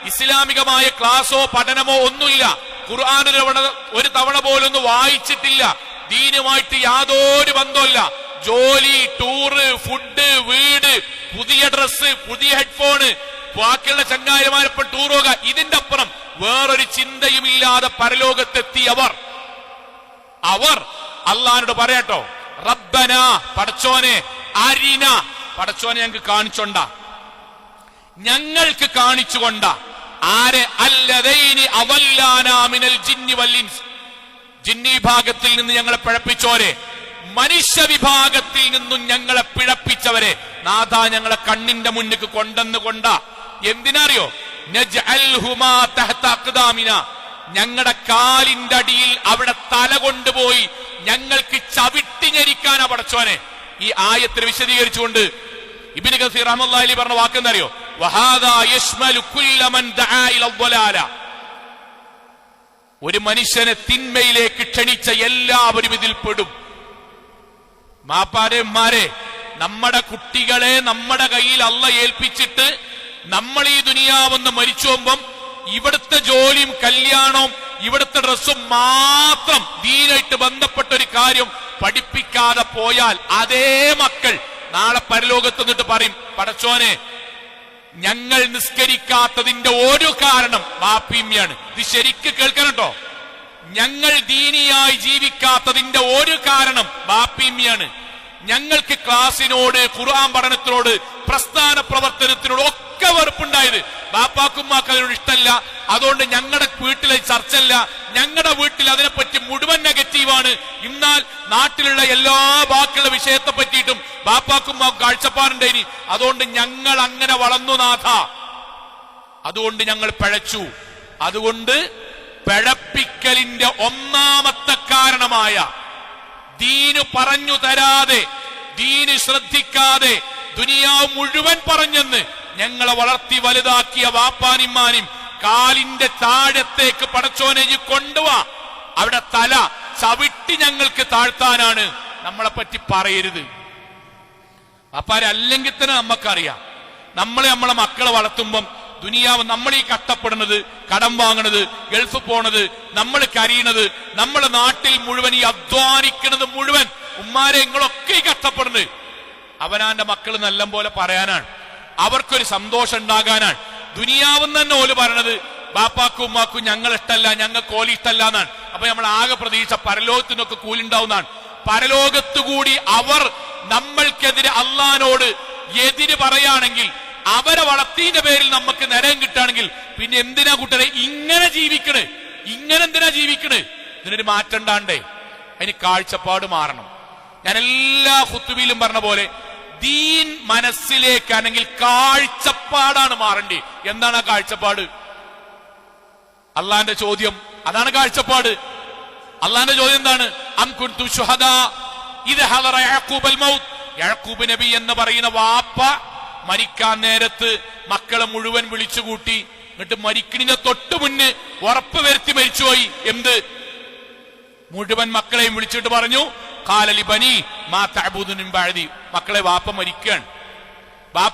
[SPEAKER 1] ഇസ്ലാമികമായ ക്ലാസോ പഠനമോ ഒന്നുമില്ല, ഖുർആൻ ഒരു തവണ പോലൊന്നും വായിച്ചിട്ടില്ല, ദീനുമായിട്ട് യാതൊരു ബന്ധമില്ല, ജോലി, ടൂറ്, ഫുഡ്, വീട്, പുതിയ ഡ്രസ്സ്, പുതിയ ഹെഡ്ഫോണ്, ബാക്കിയുള്ള ചങ്ങായിമാരൊപ്പം ടൂർ പോകുക, ഇതിന്റെ അപ്പുറം വേറൊരു ചിന്തയുമില്ലാതെ പരലോകത്തെത്തിയവർ അള്ളാഹിനോട് പറയാട്ടോ, റബ്ബന, പടച്ചോനെ, അരിന, പടച്ചോനെ ഞങ്ങൾക്ക് കാണിച്ചുകൊണ്ട ആരെ, അല്ലദൈനി അവല്ലാനാ മിനൽ ജിന്നി വൽ ഇൻസ്, ജിന്നി വിഭാഗത്തിൽ നിന്ന് ഞങ്ങളെ പിഴപ്പിച്ചോരെ, മനുഷ്യ വിഭാഗത്തിൽ നിന്നും ഞങ്ങളെ പിഴപ്പിച്ചവരെ നാഥാ ഞങ്ങളെ കണ്ണിന്റെ മുന്നിക്ക് കൊണ്ട എന്തിനറിയോ? നജ്അൽഹുമാ തഹ്ത അഖ്ദാമിന, ഞങ്ങളുടെ കാലിന്റെ അടിയിൽ അവിടെ തല കൊണ്ടുപോയി ഞങ്ങൾക്ക് ചവിട്ടി ഞെരിക്കാനാ പടച്ചോനെ. ഈ ആയത്തിൽ വിശദീകരിച്ചുകൊണ്ട് ഇബ്നു കസീർ റഹ്മത്തുള്ളാഹി അലൈഹി പറഞ്ഞ വാക്കെന്തറിയോ? വഹാദാ യശ്മലു കുല്ല മൻ ദആ ഇല ളലാല, ഒരു മനുഷ്യനെ തിന്മയിലേക്ക് ക്ഷണിച്ച എല്ലാവരും ഇതിൽ പെടും. മാപ്പാരെ, നമ്മുടെ കുട്ടികളെ നമ്മുടെ കയ്യിൽ അള്ള ഏൽപ്പിച്ചിട്ട് നമ്മൾ ഈ ദുനിയാവെന്ന് മരിച്ചു പോകുമ്പം ഇവിടുത്തെ ജോലിയും കല്യാണവും ഇവിടുത്തെ ഡ്രസ്സും മാത്രം ദീനായിട്ട് ബന്ധപ്പെട്ട ഒരു കാര്യം പഠിപ്പിക്കാതെ പോയാൽ അതേ മക്കൾ നാളെ പരലോകത്ത് നിന്നിട്ട് പറയും, പടച്ചോനെ ഞങ്ങൾ നിസ്കരിക്കാത്തതിന്റെ ഒരു കാരണം ബാപ്പിയമ്മയാണ്. ഇത് ശരിക്ക് കേൾക്കണം കേട്ടോ. ഞങ്ങൾ ദീനിയായി ജീവിക്കാത്തതിന്റെ ഒരു കാരണം ബാപ്പിയമ്മയാണ്. ഞങ്ങൾക്ക് ക്ലാസിനോട്, ഖുർആൻ പഠനത്തിനോട്, പ്രസ്ഥാന പ്രവർത്തനത്തിനോട് ഒക്കെ വെറുപ്പുണ്ടായത് ബാപ്പാക്കുമ്മാക്ക് അതിനോട് ഇഷ്ടമല്ല. അതുകൊണ്ട് ഞങ്ങളുടെ വീട്ടിലെ ചർച്ചല്ല, ഞങ്ങളുടെ വീട്ടിൽ അതിനെപ്പറ്റി മുഴുവൻ നെഗറ്റീവാണ്. എന്നാൽ നാട്ടിലുള്ള എല്ലാ ബാക്കിയുള്ള വിഷയത്തെ പറ്റിയിട്ടും ബാപ്പാക്കുമ്മാക്ക് കാഴ്ചപ്പാടുണ്ടായിനി. അതുകൊണ്ട് ഞങ്ങൾ അങ്ങനെ വളർന്നു നാഥ, അതുകൊണ്ട് ഞങ്ങൾ പിഴച്ചു. അതുകൊണ്ട് പിഴപ്പിക്കലിന്റെ ഒന്നാമത്തെ കാരണമായ ദീന് പറഞ്ഞു തരാതെ, ദീന് ശ്രദ്ധിക്കാതെ ദുനിയാവ് മുഴുവൻ പറഞ്ഞെന്ന് ഞങ്ങളെ വളർത്തി വലുതാക്കിയ വാപ്പാനിമ്മാനും കാലിന്റെ താഴത്തേക്ക് പടച്ചോനെ കൊണ്ടുവാ, അവിടെ തല ചവിട്ടി ഞങ്ങൾക്ക് താഴ്ത്താനാണ് നമ്മളെ പറ്റി പറയരുത്. വാപ്പാരല്ലെങ്കിൽ തന്നെ നമുക്കറിയാം, നമ്മളെ മക്കളെ വളർത്തുമ്പം ദുനിയാവ് നമ്മൾ ഈ കഷ്ടപ്പെടുന്നത്, കടം വാങ്ങണത്, ഗൾഫ് പോണത്, നമ്മൾ കരയണത്, നമ്മളെ നാട്ടിൽ മുഴുവൻ ഈ അധ്വാനിക്കുന്നത് മുഴുവൻ ഉമ്മാരെ നിങ്ങളൊക്കെ ഈ കഷ്ടപ്പെടുന്നത് അവനാന്റെ മക്കൾ നല്ല പോലെ പറയാനാണ്, അവർക്കൊരു സന്തോഷം ഉണ്ടാകാനാണ്. ദുനിയാവെന്ന് തന്നെ ഓല് പറയണത് ബാപ്പാക്കും ഉമ്മാക്കും ഞങ്ങൾ ഇഷ്ടല്ല, ഞങ്ങൾക്ക് ഓലി ഇഷ്ടല്ല എന്നാണ്. അപ്പൊ നമ്മൾ ആകെ പ്രതീക്ഷ പരലോകത്തിനൊക്കെ കൂലുണ്ടാവുന്നതാണ്. പരലോകത്തുകൂടി അവർ നമ്മൾക്കെതിരെ അള്ളാനോട് എതിര് പറയുകയാണെങ്കിൽ, അവരെ വളർത്തിന്റെ പേരിൽ നമുക്ക് നരകം കിട്ടുകയാണെങ്കിൽ പിന്നെ എന്തിനാ കൂട്ടരെ ഇങ്ങനെ ജീവിക്കണേ? ഇങ്ങനെ എന്തിനാ ജീവിക്കണേ? ഇതിനൊരു മാറ്റം ഉണ്ടാണ്ടേ? അതിന് കാഴ്ചപ്പാട് മാറണം. ഞാൻ എല്ലാ ഖുത്ബയിലും പറഞ്ഞ പോലെ ദീൻ മനസ്സിലേക്കാണെങ്കിൽ കാഴ്ചപ്പാടാണ് മാറേണ്ടി. എന്താണ് ആ കാഴ്ചപ്പാട്? അള്ളാന്റെ ചോദ്യം അതാണ് കാഴ്ചപ്പാട്. അള്ളാന്റെ ചോദ്യം എന്താണ്? അം കുൻതും ശുഹദാ ഇദ് ഹദറ യഅഖൂബൽ മൗത്ത്. യഅഖൂബ് നബി എന്ന് പറയുന്ന വാപ്പ മരിക്കാൻ നേരത്ത് മക്കളെ മുഴുവൻ വിളിച്ചുകൂട്ടി. എന്നിട്ട് മരിക്കണിന്റെ തൊട്ട് മുന്നേ ഉറപ്പ് വരുത്തി മരിച്ചുപോയി. എന്ത്? മുഴുവൻ മക്കളെയും വിളിച്ചിട്ട് പറഞ്ഞു, ഖാലലി ബനി മാ തഅബുദു മിൻ ബഅദി. മക്കളെ, വാപ്പ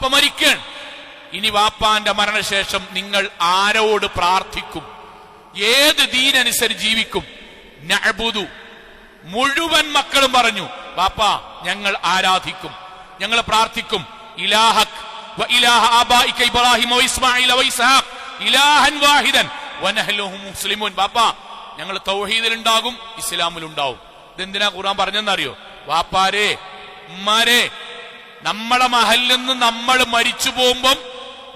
[SPEAKER 1] മരിക്കാൻ. ഇനി വാപ്പാന്റെ മരണശേഷം നിങ്ങൾ ആരോട് പ്രാർത്ഥിക്കും? ഏത് ദീനനുസരിച്ച് ജീവിക്കും? നഅബുദു. മുഴുവൻ മക്കളും പറഞ്ഞു, വാപ്പ ഞങ്ങൾ ആരാധിക്കും, ഞങ്ങൾ പ്രാർത്ഥിക്കും. ഇലാഹക് വ ഇലാഹ ആബായിക ഇബ്രാഹിം വ ഇസ്മാഈൽ വ ഇസ്ഹാഖ് ഇലാഹൻ വാഹിദൻ വനഹ്നു മുസ്ലിമൂൻ. വാപ്പ ഞങ്ങൾ തൗഹീദിലുണ്ടാകും, ഇസ്ലാമിലുണ്ടാവും. ഇതെന്തിനാ ഖുർആൻ പറഞ്ഞെന്നറിയോ? വാപ്പാരെ, ഉമ്മാരെ, നമ്മളെ മഹലിൽ നിന്ന് നമ്മൾ മരിച്ചു പോകുമ്പം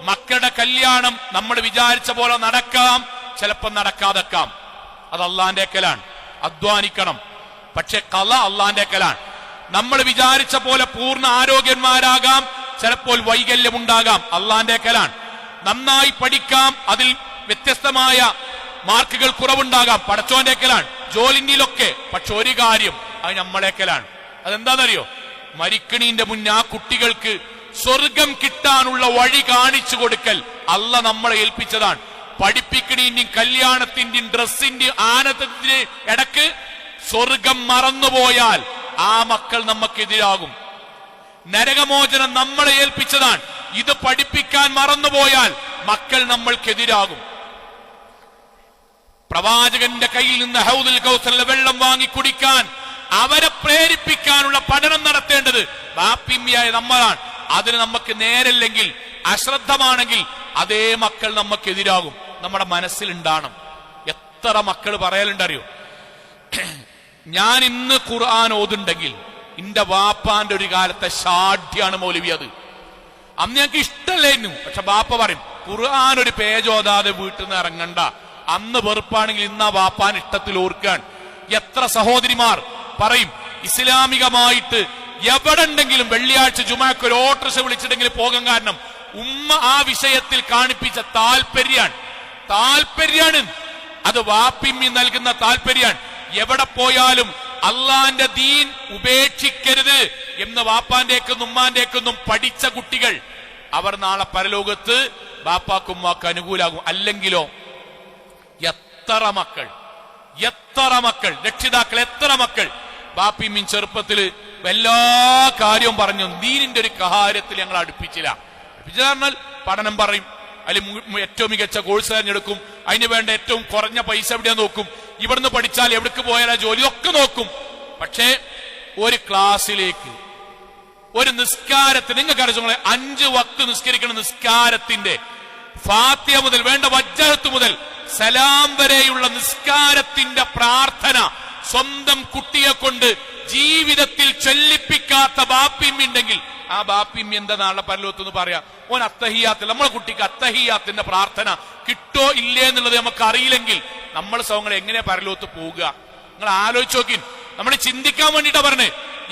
[SPEAKER 1] മക്കളുടെ കല്യാണം നമ്മൾ വിചാരിച്ച പോലെ നടക്കാം, ചിലപ്പോൾ നടക്കാതെക്കാം. അത് അള്ളാന്റെ അക്കലാണ്. അധ്വാനിക്കണം, പക്ഷെ ഖള അള്ളാന്റെ അക്കലാണ്. നമ്മൾ വിചാരിച്ച പോലെ പൂർണ്ണ ആരോഗ്യന്മാരാകാം, ചിലപ്പോൾ വൈകല്യമുണ്ടാകാം, അള്ളാന്റെ അക്കലാണ്. നന്നായി പഠിക്കാം, അതിൽ വ്യത്യസ്തമായ മാർക്കുകൾ കുറവുണ്ടാകാം, പടച്ചോന്റെ അക്കലാണ്. ജോലിന്റെയിലൊക്കെ. പക്ഷെ ഒരു കാര്യം, അത് നമ്മളേക്കലാണ്. അതെന്താണെന്നറിയോ? മരിക്കണീന്റെ മുന്നേ ആ കുട്ടികൾക്ക് സ്വർഗം കിട്ടാനുള്ള വഴി കാണിച്ചു കൊടുക്കൽ അള്ള നമ്മളെ ഏൽപ്പിച്ചതാണ്. പഠിപ്പിക്കണീന്റെയും കല്യാണത്തിന്റെയും ഡ്രസ്സിന്റെയും ആനന്ദത്തിന്റെ ഇടക്ക് സ്വർഗം മറന്നുപോയാൽ ആ മക്കൾ നമുക്കെതിരാകും. നരകമോചനം നമ്മളെ ഏൽപ്പിച്ചതാണ്. ഇത് പഠിപ്പിക്കാൻ മറന്നുപോയാൽ മക്കൾ നമ്മൾക്കെതിരാകും. പ്രവാചകന്റെ കയ്യിൽ നിന്ന് ഹൗദുൽ കൗസറിലെ വെള്ളം വാങ്ങി കുടിക്കാൻ അവരെ പ്രേരിപ്പിക്കാനുള്ള പഠനം നടത്തേണ്ടത് ബാപ്പിമ്മിയായ നമ്മളാണ്. അതിന് നമുക്ക് നേരല്ലെങ്കിൽ, അശ്രദ്ധമാണെങ്കിൽ അതേ മക്കൾ നമുക്കെതിരാകും. നമ്മുടെ മനസ്സിലുണ്ടാകണം. എത്ര മക്കൾ പറയലുണ്ടറിയോ? ഞാൻ ഇന്ന് ഖുർആൻ ഓതുണ്ടെങ്കിൽ എന്റെ വാപ്പാന്റെ ഒരു കാലത്തെ ഷാഠ്യാണ് മൗലവി. അത് അന്ന് ഞങ്ങൾക്ക് ഇഷ്ടമല്ലായിരുന്നു. പക്ഷെ ബാപ്പ പറയും, ഖുർആൻ ഒരു പേജ് ഓതാതെ വീട്ടിൽ നിന്ന് ഇറങ്ങണ്ട. അന്ന് വെറുപ്പാണെങ്കിൽ ഇന്ന് ആ വാപ്പാൻ ഇഷ്ടത്തിൽ ഓർക്കാൻ. എത്ര സഹോദരിമാർ പറയും, ഇസ്ലാമികമായിട്ട് എവിടെ ഉണ്ടെങ്കിലും വെള്ളിയാഴ്ച ജുമാക്ക് ഒരു ഓട്ടോറിക്ഷ വിളിച്ചിട്ടെങ്കിലും പോകാൻ കാരണം ഉമ്മ ആ വിഷയത്തിൽ കാണിപ്പിച്ച താല്പര്യാണ്. അത് വാപ്പിമ്മി നൽകുന്ന താല്പര്യാണ്. എവിടെ പോയാലും അള്ളാന്റെ ദീൻ ഉപേക്ഷിക്കരുത് എന്ന് വാപ്പാന്റെക്കൊന്നും ഉമ്മാന്റെക്കൊന്നും പഠിച്ച കുട്ടികൾ അവർ നാളെ പരലോകത്ത് ബാപ്പാക്കും ഉമ്മാക്കും അനുകൂലാകും. അല്ലെങ്കിലോ എത്ര മക്കൾ രക്ഷിതാക്കൾ, എത്ര മക്കൾ ബാപ്പിമ്മീൻ ചെറുപ്പത്തില് എല്ലാ കാര്യവും പറഞ്ഞു. ദീനിന്റെ ഒരു കാര്യത്തിൽ ഞങ്ങൾ അടുപ്പിച്ചില്ല. പറഞ്ഞാൽ പഠനം പറയും, അതിൽ ഏറ്റവും മികച്ച കോഴ്സ് തിരഞ്ഞെടുക്കും, അതിന് വേണ്ട ഏറ്റവും കുറഞ്ഞ പൈസ എവിടെയാ നോക്കും, ഇവിടുന്ന് പഠിച്ചാൽ എവിടേക്ക് പോയാലാ ജോലി ഒക്കെ നോക്കും. പക്ഷേ ഒരു ക്ലാസ്സിലേക്ക്, ഒരു നിസ്കാരത്തിന്, നിങ്ങൾക്ക് അറിയാം 5 വക്ത് നിസ്കരിക്കുന്ന നിസ്കാരത്തിന്റെ ഫാത്തിഹ മുതൽ വേണ്ട വജ്ജഹത്ത് മുതൽ സലാം വരെയുള്ള നിസ്കാരത്തിന്റെ പ്രാർത്ഥന സ്വന്തം കുട്ടിയെ കൊണ്ട് ജീവിതത്തിൽ ചൊല്ലിപ്പിക്കാത്ത ബാപ്പിമ്മി ഉണ്ടെങ്കിൽ ആ ബാപ്പിമ്മി എന്താ നാളെ പരലോകത്തെന്ന് പറയാ? ഓൻ അത്തഹിയാത്തിൽ, നമ്മളെ കുട്ടിക്ക് അത്തഹിയാത്തിന്റെ പ്രാർത്ഥന കിട്ടോ ഇല്ലേ എന്നുള്ളത് നമുക്ക് അറിയില്ലെങ്കിൽ നമ്മൾ സൗങ്ങൾ എങ്ങനെയാ പരലോകത്ത് പോവുക? നിങ്ങൾ ആലോചിച്ച് നോക്കി. നമ്മൾ ചിന്തിക്കാൻ വേണ്ടിട്ടാ പറഞ്ഞേ.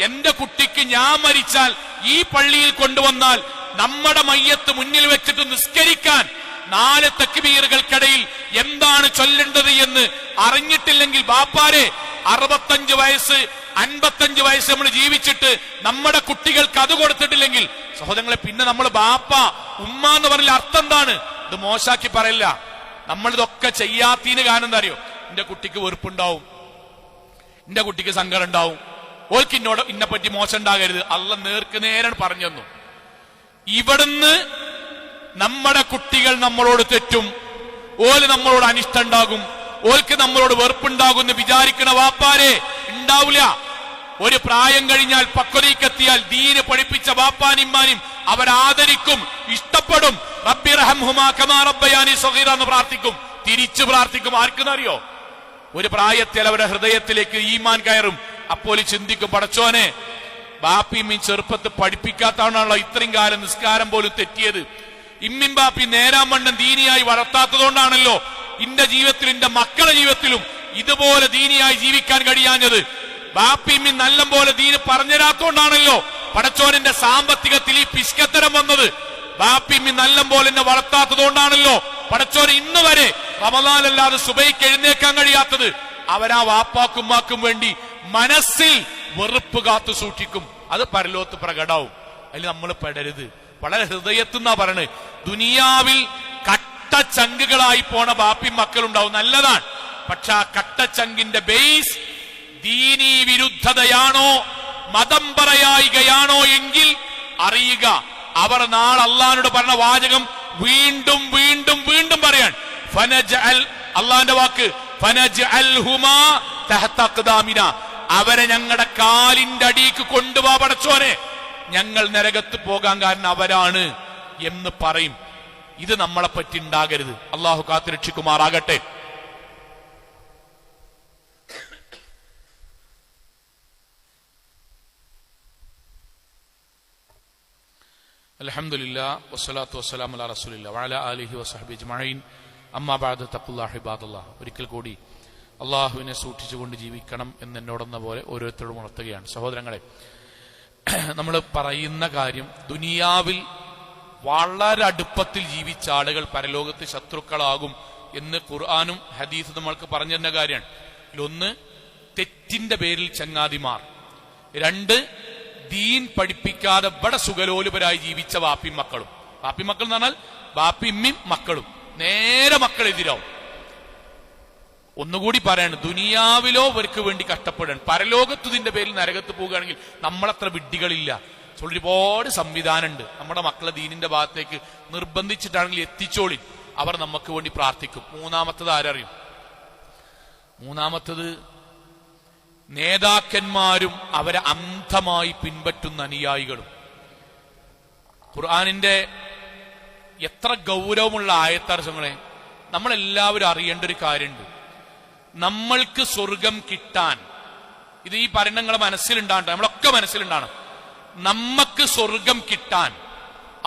[SPEAKER 1] എന്റെ കുട്ടിക്ക് ഞാൻ മരിച്ചാൽ ഈ പള്ളിയിൽ കൊണ്ടുവന്നാൽ നമ്മുടെ മയ്യത്ത് മുന്നിൽ വെച്ചിട്ട് നിസ്കരിക്കാൻ 4 തക്ബീറുകൾക്കിടയിൽ എന്താണ് ചൊല്ലേണ്ടത് എന്ന് അറിഞ്ഞിട്ടില്ലെങ്കിൽ ബാപ്പാരെ 65 വയസ്സ് 55 വയസ്സ് നമ്മൾ ജീവിച്ചിട്ട് നമ്മുടെ കുട്ടികൾക്ക് അത് കൊടുത്തിട്ടില്ലെങ്കിൽ സഹോദരങ്ങളെ, പിന്നെ നമ്മൾ ബാപ്പ ഉമ്മ എന്ന് പറഞ്ഞ അർത്ഥം എന്താണ്? ഇത് മോശാക്കി പറയില്ല. നമ്മളിതൊക്കെ ചെയ്യാത്തതിന് കാരണം എന്താ അറിയോ? എന്റെ കുട്ടിക്ക് വെറുപ്പുണ്ടാവും, എന്റെ കുട്ടിക്ക് സങ്കടം ഉണ്ടാവും, ഓൾക്ക് ഇന്നോട് ഇന്നെപ്പറ്റി മോശം ഉണ്ടാകരുത്. അള്ള നേർക്ക് നേരെ പറഞ്ഞു തന്നു. ഇവിടുന്ന് നമ്മുടെ കുട്ടികൾ നമ്മളോട് തെറ്റും, ഓല് നമ്മളോട് അനിഷ്ടം ഉണ്ടാകും, ഓൽക്ക് നമ്മളോട് വെറുപ്പുണ്ടാകും എന്ന് വിചാരിക്കണ വാപ്പാരെ ഉണ്ടാവില്ല. ഒരു പ്രായം കഴിഞ്ഞാൽ പക്വതയ്ക്കെത്തിയാൽ ദീന് പഠിപ്പിച്ച വാപ്പാനിമ്മാനും അവരാദരിക്കും, ഇഷ്ടപ്പെടും. റബ്ബി റഹംഹുമാ കമാ റബ്ബയാനി സഗീറ എന്ന് പ്രാർത്ഥിക്കും. തിരിച്ചു പ്രാർത്ഥിക്കും. ആർക്കെന്നറിയോ? ഒരു പ്രായത്തിൽ അവരുടെ ഹൃദയത്തിലേക്ക് ഈമാൻ കയറും. അപ്പോൾ ചിന്തിക്കും, പടച്ചോനെ, ബാപ്പിയും ചെറുപ്പത്ത് പഠിപ്പിക്കാത്തതാണല്ലോ ഇത്രയും കാലം നിസ്കാരം പോലും തെറ്റിയത്. ഇമ്മിൻ ബാപ്പി നേരാമണ്ണം ദീനിയായി വളർത്താത്തതുകൊണ്ടാണല്ലോ എന്റെ ജീവിതത്തിലും എന്റെ മക്കളുടെ ജീവിതത്തിലും ഇതുപോലെ ദീനിയായി ജീവിക്കാൻ കഴിയാഞ്ഞത്. ബാപ്പിയും നല്ല പോലെ ദീന് പറഞ്ഞുതരാത്തോണ്ടാണല്ലോ പടച്ചോനിന്റെ സാമ്പത്തികത്തിൽ ഈ പിശുക്കത്തരം വന്നത്. ബാപ്പിയും നല്ല പോലെ എന്നെ വളർത്താത്തതുകൊണ്ടാണല്ലോ പടച്ചോന് ഇന്ന് വരെ റമദാനല്ലാതെ സുബൈക്ക് എഴുന്നേക്കാൻ കഴിയാത്തത്. അവരാ വാപ്പാക്കും ഉമ്മാക്കും വേണ്ടി മനസ്സിൽ വെറുപ്പ് കാത്തു സൂക്ഷിക്കും. അത് പരലോകത്ത് പ്രകടാവും. അതിൽ നമ്മൾ പെടരുത്. വളരെ ഹൃദയത്തുനിന്നാ പറയണത്. ദുനിയാവിൽ കട്ടച്ചങ്കുകളായി പോണ ബാപ്പി മക്കളുണ്ടാവും, നല്ലതാണ്. പക്ഷെ ആ കട്ടച്ചങ്കിന്റെ ബേസ് ദീനീ വിരുദ്ധതയാണോ മതം പറയായികയാണോ എങ്കിൽ അറിയുക, അവർ നാളെ അള്ളാഹിനോട് പറഞ്ഞ വാചകം വീണ്ടും വീണ്ടും വീണ്ടും പറയാൻ. അള്ളാഹിന്റെ വാക്ക് ഫനജ്അൽഹുമാ തഹ്ത അഖ്ദാമിനാ, അവരെ ഞങ്ങളുടെ കാലിന്റെ അടിക്ക് കൊണ്ടുപോവാ പടച്ചോനെ, ഞങ്ങൾ നരകത്ത് പോകാൻ കാരണം അവരാണ് എന്ന് പറയും. ഇത് നമ്മളെ പറ്റി ഉണ്ടാകരുത്. അള്ളാഹു കാത്തുരക്ഷിക്കുമാറാകട്ടെ. അൽഹംദുലില്ലാഹ് വസ്സലാത്തു വസ്സലാമു അലാ റസൂലില്ലാഹി വഅലാ ആലിഹി വസഹ്ബിഹി അജ്മഈൻ. അമ്മാ ബഅദ് തഖുല്ലാഹി ഇബാദല്ലാഹ്. ഒരിക്കൽ കൂടി അള്ളാഹുവിനെ സൂക്ഷിച്ചുകൊണ്ട് ജീവിക്കണം എന്നോടെന്ന പോലെ ഓരോരുത്തരോടും ഉണർത്തുകയാണ്. സഹോദരങ്ങളെ, നമ്മൾ പറയുന്ന കാര്യം, ദുനിയാവിൽ വളരെ അടുപ്പത്തിൽ ജീവിച്ച ആളുകൾ പരലോകത്ത് ശത്രുക്കളാകും എന്ന് ഖുർആനും ഹദീസും നമ്മൾക്ക് പറഞ്ഞു തരുന്ന കാര്യമാണ്. ഒന്ന്, തെറ്റിന്റെ പേരിൽ ചങ്ങാതിമാർ. രണ്ട്, ദീൻ പഠിപ്പിക്കാതെ ഇവിടെ സുഖലോലുപരായി ജീവിച്ച വാപ്പി മക്കളും. വാപ്പി മക്കൾ എന്ന് പറഞ്ഞാൽ വാപ്പിമ്മയും മക്കളും നേരെ മക്കളെതിരാവും. ഒന്നുകൂടി പറയാണ്, ദുനിയാവിലോ അവർക്ക് വേണ്ടി കഷ്ടപ്പെടാൻ, പരലോകത്ത് ഇതിന്റെ പേരിൽ നരകത്ത് പോവുകയാണെങ്കിൽ നമ്മളത്ര വിഡ്ഢികളില്ല. ഒരുപാട് സംവിധാനമുണ്ട്. നമ്മുടെ മക്കളെ ദീനിന്റെ ഭാഗത്തേക്ക് നിർബന്ധിച്ചിട്ടാണെങ്കിൽ എത്തിച്ചോളി, അവർ നമുക്ക് വേണ്ടി പ്രാർത്ഥിക്കും. മൂന്നാമത്തത് ആരറിയും? മൂന്നാമത്തത് നേതാക്കന്മാരും അവരെ അന്ധമായി പിൻപറ്റുന്ന അനുയായികളും. ഖുർആനിന്റെ എത്ര ഗൗരവമുള്ള ആയത്തർശങ്ങളെ നമ്മളെല്ലാവരും അറിയേണ്ട ഒരു കാര്യമുണ്ട്. നമ്മൾക്ക് സ്വർഗം കിട്ടാൻ, ഇത് ഈ പരിണങ്ങളെ മനസ്സിലുണ്ടാകട്ടെ, നമ്മളൊക്കെ മനസ്സിലുണ്ടാണ്. നമ്മക്ക് സ്വർഗം കിട്ടാൻ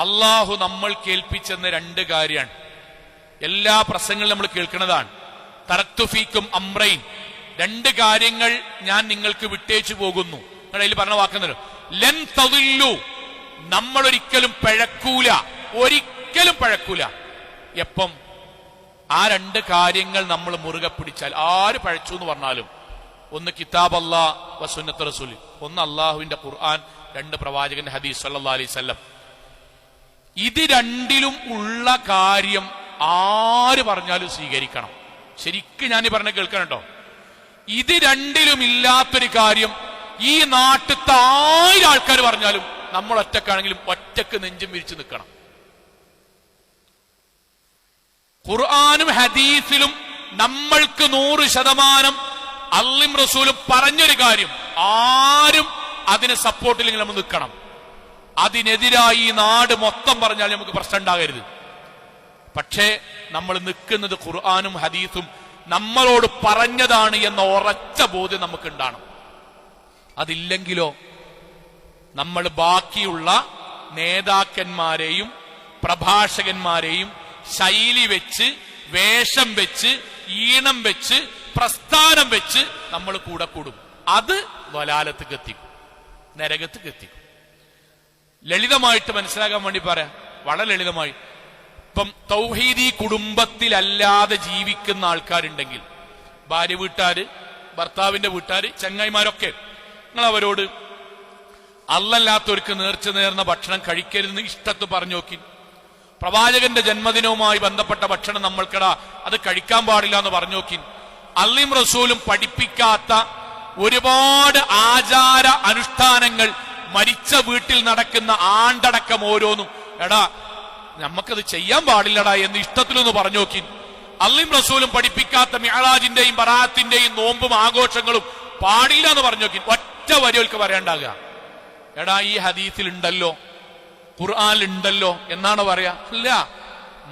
[SPEAKER 1] അള്ളാഹു നമ്മൾ കേൾപ്പിച്ചെന്ന രണ്ട് കാര്യമാണ്. എല്ലാ പ്രസംഗങ്ങളും നമ്മൾ കേൾക്കുന്നതാണ്. തറക്തു ഫീക്കും അംറൈൻ, രണ്ട് കാര്യങ്ങൾ ഞാൻ നിങ്ങൾക്ക് വിട്ടേച്ചു പോകുന്നു. അതിൽ പറഞ്ഞ വാക്കുന്നല്ലോ, ലൻ തദില്ലു, നമ്മളൊരിക്കലും പഴക്കൂല, ഒരിക്കലും പഴക്കൂല. എപ്പം? ആ രണ്ട് കാര്യങ്ങൾ നമ്മൾ മുറുകെ പിടിച്ചാൽ. ആര് പഴച്ചു എന്ന് പറഞ്ഞാലും, ഒന്ന് കിതാബ് അല്ലാഹ് വസുന്നത്ത് റസൂൽ, ഒന്ന് അള്ളാഹുവിന്റെ ഖുർആൻ, രണ്ട് പ്രവാചകന്റെ ഹദീസ് സല്ലല്ലാഹു അലൈഹി വസല്ലം. ഇത് രണ്ടിലും ഉള്ള കാര്യം ആര് പറഞ്ഞാലും സ്വീകരിക്കണം. ശരിക്കും ഞാൻ ഈ പറഞ്ഞ കേൾക്കണം കേട്ടോ. ഇത് രണ്ടിലും ഇല്ലാത്തൊരു കാര്യം ഈ നാട്ടിലത്തെ 1000 ആൾക്കാർ പറഞ്ഞാലും നമ്മൾ ഒറ്റക്കാണെങ്കിലും ഒറ്റക്ക് നെഞ്ചും വിരിച്ചു നിൽക്കണം. ഖുർആനും ഹദീസിലും നമ്മൾക്ക് 100% അല്ലാഹും റസൂലും പറഞ്ഞൊരു കാര്യം ആരും അതിന് സപ്പോർട്ടില്ലെങ്കിൽ നമ്മൾ നിൽക്കണം. അതിനെതിരായി ഈ നാട് മൊത്തം പറഞ്ഞാൽ നമുക്ക് പ്രശ്നം ഉണ്ടാകരുത്. പക്ഷേ നമ്മൾ നിൽക്കുന്നത് ഖുർആനും ഹദീസും നമ്മളോട് പറഞ്ഞതാണ് എന്ന ഉറച്ച ബോധ്യം നമുക്ക് ഉണ്ടാകണം. അതില്ലെങ്കിലോ നമ്മൾ ബാക്കിയുള്ള നേതാക്കന്മാരെയും പ്രഭാഷകന്മാരെയും ശൈലി വെച്ച്, വേഷം വെച്ച്, ഈണം വെച്ച്, പ്രസ്ഥാനം വെച്ച് നമ്മൾ കൂടെ കൂടും. അത് വലാലത്തേക്ക് എത്തിക്കും, നരകത്തേക്ക് എത്തിക്കും. ലളിതമായിട്ട് മനസ്സിലാക്കാൻ വേണ്ടി പറയാം, വളരെ ലളിതമായി. ഇപ്പം തൗഹീദി കുടുംബത്തിലല്ലാതെ ജീവിക്കുന്ന ആൾക്കാരുണ്ടെങ്കിൽ, ഭാര്യ വീട്ടുകാര്, ഭർത്താവിന്റെ വീട്ടുകാര്, ചങ്ങായിമാരൊക്കെ, നിങ്ങൾ അവരോട് അല്ലല്ലാത്തവർക്ക് നേർച്ച നേർന്ന ഭക്ഷണം കഴിക്കരുതെന്ന് ഇഷ്ടത്ത് പറഞ്ഞു നോക്കി. പ്രവാചകന്റെ ജന്മദിനവുമായി ബന്ധപ്പെട്ട ഭക്ഷണം നമ്മൾക്കടാ അത് കഴിക്കാൻ പാടില്ല എന്ന് പറഞ്ഞു നോക്കി. അല്ലാഹും റസൂലും പഠിപ്പിക്കാത്ത ഒരുപാട് ആചാര അനുഷ്ഠാനങ്ങൾ മരിച്ച വീട്ടിൽ നടക്കുന്ന ആണ്ടടക്കം ഓരോന്നും എടാ നമുക്കത് ചെയ്യാൻ പാടില്ലടാ എന്ന് ഇഷ്ടത്തിലൊന്ന് പറഞ്ഞു നോക്കി. അല്ലാഹും റസൂലും പഠിപ്പിക്കാത്ത മിഅ്റാജിന്റെയും ബറാഅത്തിന്റെയും നോമ്പും ആഘോഷങ്ങളും പാടില്ല എന്ന് പറഞ്ഞു നോക്കി. ഒറ്റ വരികൾക്ക് പറയാണ്ടാകുക, എടാ ഈ ഹദീസിൽ ഉണ്ടല്ലോ, ഖുർആനിൽ ഉണ്ടല്ലോ എന്നാണ് പറയാ. അല്ല,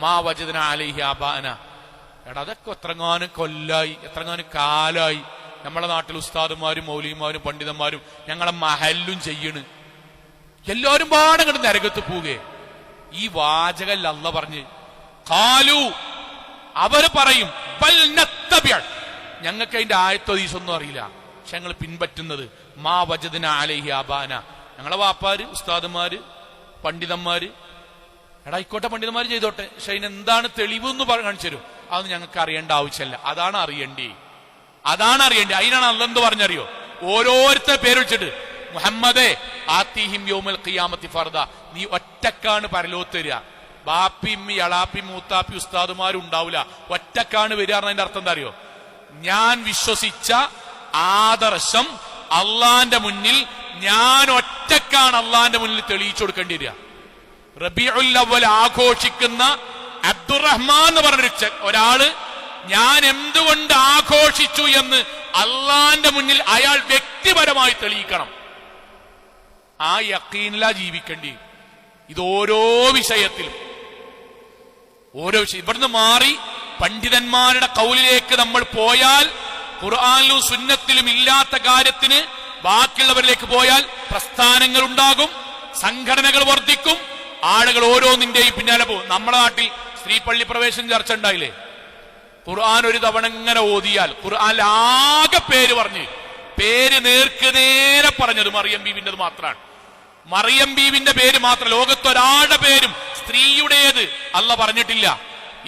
[SPEAKER 1] മാ വജദ്നാ അലൈഹി ആബാന, എടാ അതൊക്കെ എത്രങ്ങാനും കൊല്ലായി, എത്രങ്ങാനും കാലായി നമ്മളെ നാട്ടിൽ ഉസ്താദുമാരും മൗലിമാരും പണ്ഡിതന്മാരും ഞങ്ങളെ മഹല്ലും ചെയ്യണ്. എല്ലാവരും പാടെ കണ്ട് നരകത്ത് പോവുകയെ. ഈ വാചകല്ല അല്ല പറഞ്ഞ് ഖാലു, അവര് പറയും ബൽ നത്തബിഅ, ഞങ്ങൾക്ക് അതിന്റെ ആയത്തീസൊന്നും അറിയില്ല, പക്ഷെ ഞങ്ങൾ പിൻപറ്റുന്നത് മാ വജദ്ന അലൈഹി ആബാന, ഞങ്ങളെ വാപ്പാര് ഉസ്താദുമാര് പണ്ഡിതന്മാര്. എടാ ആയിക്കോട്ടെ, പണ്ഡിതന്മാര് ചെയ്തോട്ടെ, പക്ഷെ അതിനെന്താണ് തെളിവ് എന്ന് കാണിച്ചു തരും. അതൊന്നും ഞങ്ങൾക്ക് അറിയേണ്ട ആവശ്യമല്ല, അതാണ് അറിയേണ്ടി. അതിനാണ് അല്ലെന്ത് പറഞ്ഞറിയോ, ഓരോരുത്തരെ പേര് വിളിച്ചിട്ട് മുഹമ്മദേ ആത്തിഹിം യൗമൽ ഖിയാമത്തി ഫർദ, നീ ഒറ്റക്കാണ് പരലോകത്ത് വരിക, ബാപ്പിമ്മി അളാപ്പി മൂത്താപ്പി ഉസ്താദുമാരും ഉണ്ടാവില്ല, ഒറ്റക്കാണ് വരിക. എന്നതിന്റെ അർത്ഥം എന്താ അറിയോ, ഞാൻ വിശ്വസിച്ച ആദർശം അള്ളാന്റെ മുന്നിൽ ഞാൻ ഒറ്റക്കാണ് അള്ളാന്റെ മുന്നിൽ തെളിയിച്ചു കൊടുക്കേണ്ടി വരിക. റബീഉൽ അവ്വൽ ആഘോഷിക്കുന്ന അബ്ദുറഹ്മാൻ എന്ന് പറഞ്ഞ ഒരാള് ഞാൻ എന്തുകൊണ്ട് ആഘോഷിച്ചു എന്ന് അള്ളാന്റെ മുന്നിൽ അയാൾ വ്യക്തിപരമായി തെളിയിക്കണം. ആ യഖീനിലാ ജീവിക്കേണ്ടി. ഇത് ഓരോ വിഷയത്തിലും ഇവിടുന്ന് മാറി പണ്ഡിതന്മാരുടെ ഖൗലിലേക്ക് നമ്മൾ പോയാൽ, ഖുർആനിലും സുന്നത്തിലും ഇല്ലാത്ത കാര്യത്തിന് ബാക്കിയുള്ളവരിലേക്ക് പോയാൽ പ്രസ്ഥാനങ്ങൾ ഉണ്ടാകും, സംഘടനകൾ വർദ്ധിക്കും, ആളുകൾ ഓരോന്നിന്റെയും പിന്നാലെ പോകും. നമ്മുടെ നാട്ടിൽ സ്ത്രീ പള്ളി പ്രവേശന ചർച്ച ഉണ്ടായില്ലേ? ഖുർആൻ ഒരു തവണ ഇങ്ങനെ ഓതിയാൽ ഖുർആനിൽ ആകെ പേര് നേർക്ക് നേരെ പറഞ്ഞത് മറിയം ബീവിന്റെ മാത്രമാണ്. മറിയം ബീവിന്റെ പേര് മാത്രം, ലോകത്തൊരാളുടെ പേരും സ്ത്രീയുടേത് അല്ല പറഞ്ഞിട്ടില്ല.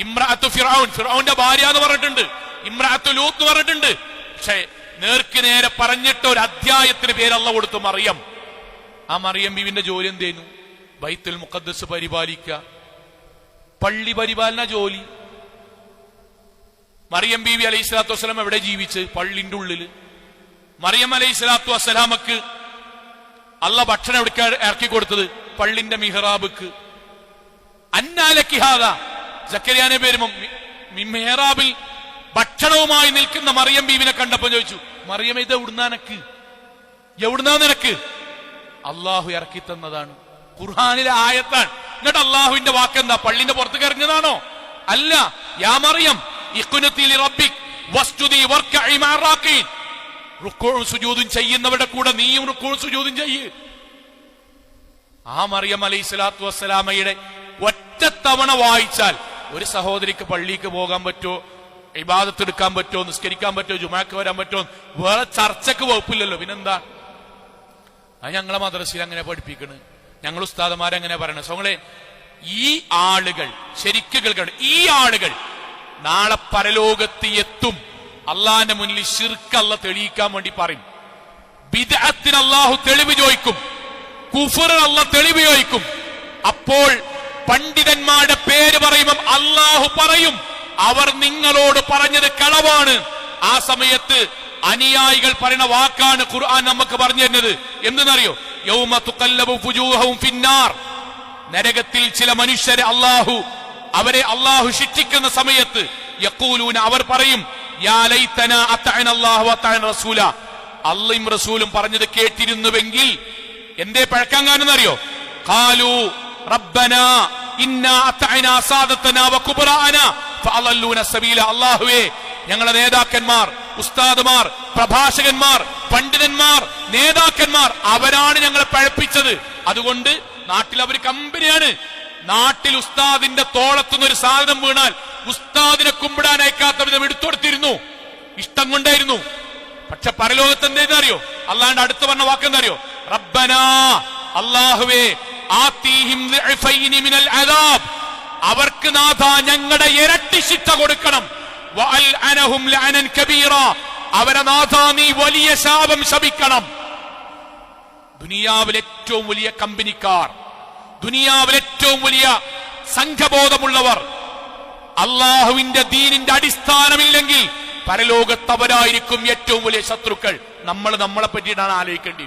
[SPEAKER 1] ഇമ്രഅത്തു ഫിർഔൻ, ഫിർഔന്റെ ഭാര്യ എന്ന് പറഞ്ഞിട്ടുണ്ട്, ഇമ്രഅത്തു ലൂത്ത് എന്ന് പറഞ്ഞിട്ടുണ്ട്. പക്ഷെ നേർക്ക് നേരെ പറഞ്ഞിട്ട് ഒരു അധ്യായത്തിന് പേര് അല്ല കൊടുത്തു മറിയം. ആ മറിയം ബീവിന്റെ ജോലി എന്തേനു? ബൈത്തുൽ മുഖദ്ദസ് പരിപാലിക്കുക, പള്ളി പരിപാലന ജോലി. മറിയം ബീവി അലൈഹി സ്വലാത്തു വസ്സലാം എവിടെ ജീവിച്ച്? പള്ളിന്റെ ഉള്ളില്. മറിയം അലൈഹി സ്വലാത്തു വസ്സലാമക്ക് അല്ല ഭക്ഷണം എവിടെ ഇറക്കി കൊടുത്തത്? പള്ളിന്റെ മിഹ്റാബിക്ക്. അന്നാലക്കിഹാദ, സക്കരിയാനെ പേരുമ്പോ മിഹ്റാബിൽ ഭക്ഷണവുമായി നിൽക്കുന്ന മറിയം ബീവിനെ കണ്ടപ്പോ ചോദിച്ചു, മറിയം ഇത് എവിടുന്നാ നിനക്ക്? അള്ളാഹു ഇറക്കി തന്നതാണ്, ഖുർആനിലെ ആയത്താണ്. എന്നിട്ട് അള്ളാഹുവിന്റെ വാക്കെന്താ? പള്ളിന്റെ പുറത്തേക്ക് ഇറങ്ങിയതാണോ? അല്ല. യാ മറിയം ഇഖ്നുതി ലിറബ്ബിക് വസ്ജുദി വർക്കഇ മഅ റാഖീൻ, റുക്കൂഉം സുജൂദും ചെയ്യുന്നവരുടെ കൂടെ നീയും റുക്കൂഉം സുജൂദും ചെയ്യ്. ആ മറിയം അലൈഹി സ്വലാത്തു വസ്സലാമയുടെ ഒറ്റത്തവണ വായിച്ചാൽ ഒരു സഹോദരിക്ക് പള്ളിക്ക് പോകാൻ പറ്റുമോ, ഇബാദത്ത് എടുക്കാൻ പറ്റുമോ, നിസ്കരിക്കാൻ പറ്റുമോ, ജുമാക്ക് വരാൻ പറ്റുമോ, വേറെ ചർച്ചക്ക് വകുപ്പില്ലല്ലോ. പിന്നെന്താ? അത് ഞങ്ങളെ മദ്രസയിൽ അങ്ങനെ പഠിപ്പിക്കണ്, ഞങ്ങൾ ഉസ്താദന്മാരെങ്ങനെ പറയണത്. സോങ്ങളെ, ഈ ആളുകൾ ശരിക്കും കേൾക്കണം, ഈ ആളുകൾ നാളെ പരലോകത്ത് എത്തും. അള്ളാന്റെ മുന്നിൽ ശിർക്ക് അല്ലാഹ് തെളിയിക്കാൻ വേണ്ടി പറയും. ബിദ്അത്തിന് അല്ലാഹു തെളിവ് ചോദിക്കും, കുഫറിന് അല്ലാഹ് തെളിവ് ചോദിക്കും. അപ്പോൾ പണ്ഡിതന്മാരുടെ പേര് പറയുമ്പം അല്ലാഹു പറയും, അവർ നിങ്ങളോട് പറഞ്ഞത് കളവാണ്. ആ സമയത്ത് അനുയായികൾ പറയുന്ന വാക്കാണ് ഖുർആൻ നമുക്ക് പറഞ്ഞു തരുന്നത്. എന്തെന്നറിയോ? യൗമ തുഖല്ലബു ഫുജൂഹും ഫിന്നാർ, നരകത്തിൽ ചില മനുഷ്യരെ അവരെ അല്ലാഹു ശിക്ഷിക്കുന്ന സമയത്ത് യഖൂലൂന, അവർ പറയും, യാ ലൈതനാ അതഅന അല്ലാഹു വഅതഅന റസൂല, അല്ലാഹും റസൂലും പറഞ്ഞത് കേട്ടിരുന്നുവെങ്കിൽ. എന്തേ പഴക്കാൻ കാണുന്നറിയോ? ഖാലൂ റബ്ബനാ ഇന്നാ അതഅന സാദതനാ വകുബറാഅനാ ഫഅളല്ലൂന സബീല. അല്ലാഹുവേ, ഞങ്ങളുടെ നേതാക്കന്മാർ, ഉസ്താദുമാർ, പ്രഭാഷകന്മാർ, പണ്ഡിതന്മാർ, നേതാക്കന്മാർ, അവരാണ് ഞങ്ങളെ പഴപ്പിച്ചത്. അതുകൊണ്ട് നാട്ടിൽ അവർ കമ്പനിയാണ്. നാട്ടിൽ ഉസ്താദിന്റെ തോളത്തുനിന്ന് ഒരു സാധനം വീണാൽ ഉസ്താദിനെ കുമ്പിടാൻ അയക്കാത്ത വിധം എടുത്തുകൊടുത്തിരുന്നു, ഇഷ്ടം കൊണ്ടായിരുന്നു. പക്ഷെ പരലോകത്ത് എന്തേന്നറിയോ? അല്ലാണ്ട് അടുത്ത് പറഞ്ഞ വാക്കെന്തറിയോ? റബ്ബനാ, അല്ലാഹുവേ, ആതീഹിം ദിഅഫൈനി മിനൽ അദാബ്, അവർക്ക് നാഥ ഞങ്ങളുടെ ഇരട്ടി ശിക്ഷ കൊടുക്കണം. വഅൽഅനഹും ലഅനൻ കബീറ, അവരെ നാഥ നീ വലിയ ശാപം ശപിക്കണം. ദുനിയാവിലെ ഏറ്റവും വലിയ കമ്പനിക്കാർ, ദുനിയാവിലെ ഏറ്റവും വലിയ സംഘബോധമുള്ളവർ, അള്ളാഹുവിന്റെ ദീനിന്റെ അടിസ്ഥാനമില്ലെങ്കിൽ പരലോകത്തവരായിരിക്കും ഏറ്റവും വലിയ ശത്രുക്കൾ. നമ്മളെ പറ്റിയിട്ടാണ് ആലോചിക്കേണ്ടി.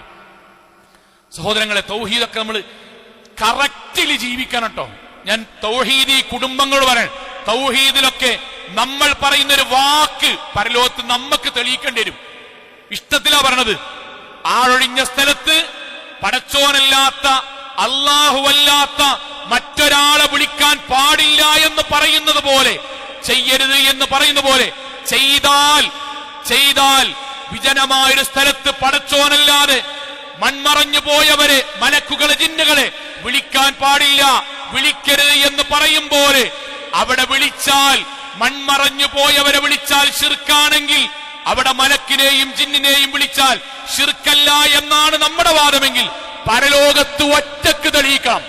[SPEAKER 1] സഹോദരങ്ങളെ, തൗഹീദൊക്കെ നമ്മൾ കറക്റ്റിൽ ജീവിക്കണം കേട്ടോ. ഞാൻ തൗഹീദി കുടുംബങ്ങൾ പറയാൻ, തൗഹീദിലൊക്കെ നമ്മൾ പറയുന്ന ഒരു വാക്ക് പരലോകത്ത് നമുക്ക് തെളിയിക്കേണ്ടി വരും. ഇഷ്ടത്തിലാ പറഞ്ഞത്. ആളൊഴിഞ്ഞ സ്ഥലത്ത് പടച്ചോനല്ലാത്ത, അല്ലാഹുവല്ലാത്ത മറ്റൊരാളെ വിളിക്കാൻ പാടില്ല എന്ന് പറയുന്നത് പോലെ ചെയ്യരുത് എന്ന് പറയുന്ന പോലെ ചെയ്താൽ വിജനമായൊരു സ്ഥലത്ത് പടച്ചോനല്ലാതെ മൺമറഞ്ഞു പോയവരെ, മലക്കുകളെ, ജിന്നുകളെ വിളിക്കാൻ പാടില്ല, വിളിക്കരുത് എന്ന് പറയും പോലെ അവിടെ വിളിച്ചാൽ, മൺമറഞ്ഞു പോയവരെ വിളിച്ചാൽ ശിർക്കാണെങ്കിൽ അവിടെ മലക്കിനെയും ജിന്നിനെയും വിളിച്ചാൽ ശിർക്കല്ല എന്നാണ് നമ്മുടെ വാദമെങ്കിൽ പരലോകത്ത് ഒറ്റക്ക് തെളിയിക്കണം,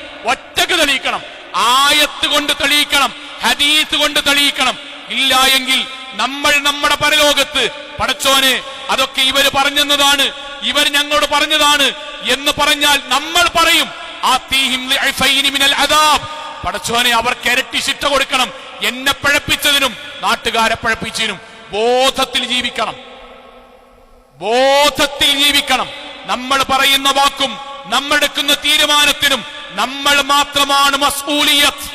[SPEAKER 1] ആയത്ത് കൊണ്ട് തെളിയിക്കണം, ഹദീസ് കൊണ്ട് തെളിയിക്കണം. ഇല്ല എങ്കിൽ നമ്മൾ നമ്മുടെ പരലോകത്ത് പടച്ചോനെ അതൊക്കെ ഇവര് പറഞ്ഞതാണ്, ഇവർ ഞങ്ങളോട് പറഞ്ഞതാണ് എന്ന് പറഞ്ഞാൽ നമ്മൾ പറയും പടച്ചോനെ അവർക്ക് ഇരട്ടി ശിക്ഷ കൊടുക്കണം, എന്നെ പഴപ്പിച്ചതിനും നാട്ടുകാരെ പഴപ്പിച്ചതിനും. ബോധത്തിൽ ജീവിക്കണം. നമ്മൾ പറയുന്ന വാക്കും നമ്മൾ എടുക്കുന്ന തീരുമാനത്തിനും നമ്മൾ മാത്രമാണ് മസ്ഊലിയത്ത്.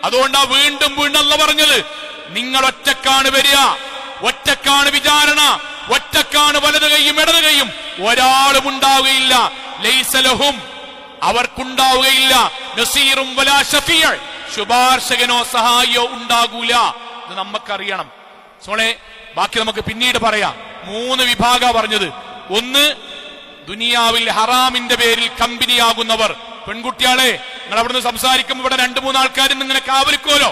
[SPEAKER 1] അതുകൊണ്ടാ വീണ്ടും അല്ല പറഞ്ഞത്, നിങ്ങൾ ഒറ്റക്കാണ് വരിക, ഒറ്റക്കാണ് വിചാരണ, ഒറ്റക്കാണ് വലത് കൈയും ഇടത് കൈയും, ഒരാളും ഉണ്ടാവുകയില്ല. ലൈസ ലഹും, അവർക്കുണ്ടാവുകയില്ല, നസീറും വലാ ശഫീഅ, ശുപാർശകനോ സഹായിയോ ഉണ്ടാകൂല. ഇത് നമുക്കറിയണം. സോളെ ബാക്കി നമുക്ക് പിന്നീട് പറയാം. 3 വിഭാഗം പറഞ്ഞത്. ഒന്ന്, ദുനിയാവിൽ ഹറാമിന്റെ പേരിൽ കമ്പനിയാകുന്നവർ. പെൺകുട്ടികളെ, നിങ്ങൾ അവിടുന്ന് സംസാരിക്കുമ്പോൾ ഇവിടെ 2-3 ആൾക്കാരും നിങ്ങളെ കാവലിക്കുമല്ലോ,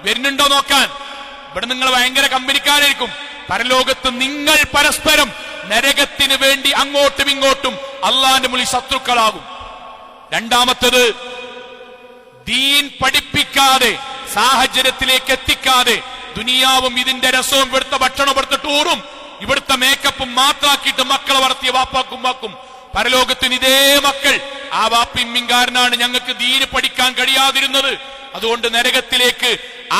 [SPEAKER 1] വരുന്നുണ്ടോ നോക്കാൻ. ഇവിടെ നിങ്ങൾ ഭയങ്കര കമ്പനിക്കാരായിരിക്കും. പരലോകത്ത് നിങ്ങൾ പരസ്പരം നരകത്തിന് വേണ്ടി അങ്ങോട്ടും ഇങ്ങോട്ടും അള്ളാന്റെ മുന്നിൽ ശത്രുക്കളാകും. രണ്ടാമത്തത്, ദീൻ പഠിപ്പിക്കാതെ, സാഹചര്യത്തിലേക്ക് എത്തിക്കാതെ, ദുനിയാവും ഇതിന്റെ രസവും ഇവിടുത്തെ ഭക്ഷണം, ഇവിടുത്തെ ടൂറും ഇവിടുത്തെ മേക്കപ്പും മാത്രാക്കിയിട്ട് മക്കളെ വളർത്തിയ വാപ്പാക്കും വാക്കും പരലോകത്തിന് ഇതേ മക്കൾ ആ വാപ്പിമ്മിങ്കാരനാണ് ഞങ്ങൾക്ക് ദീന് പഠിക്കാൻ കഴിയാതിരുന്നത്, അതുകൊണ്ട് നരകത്തിലേക്ക്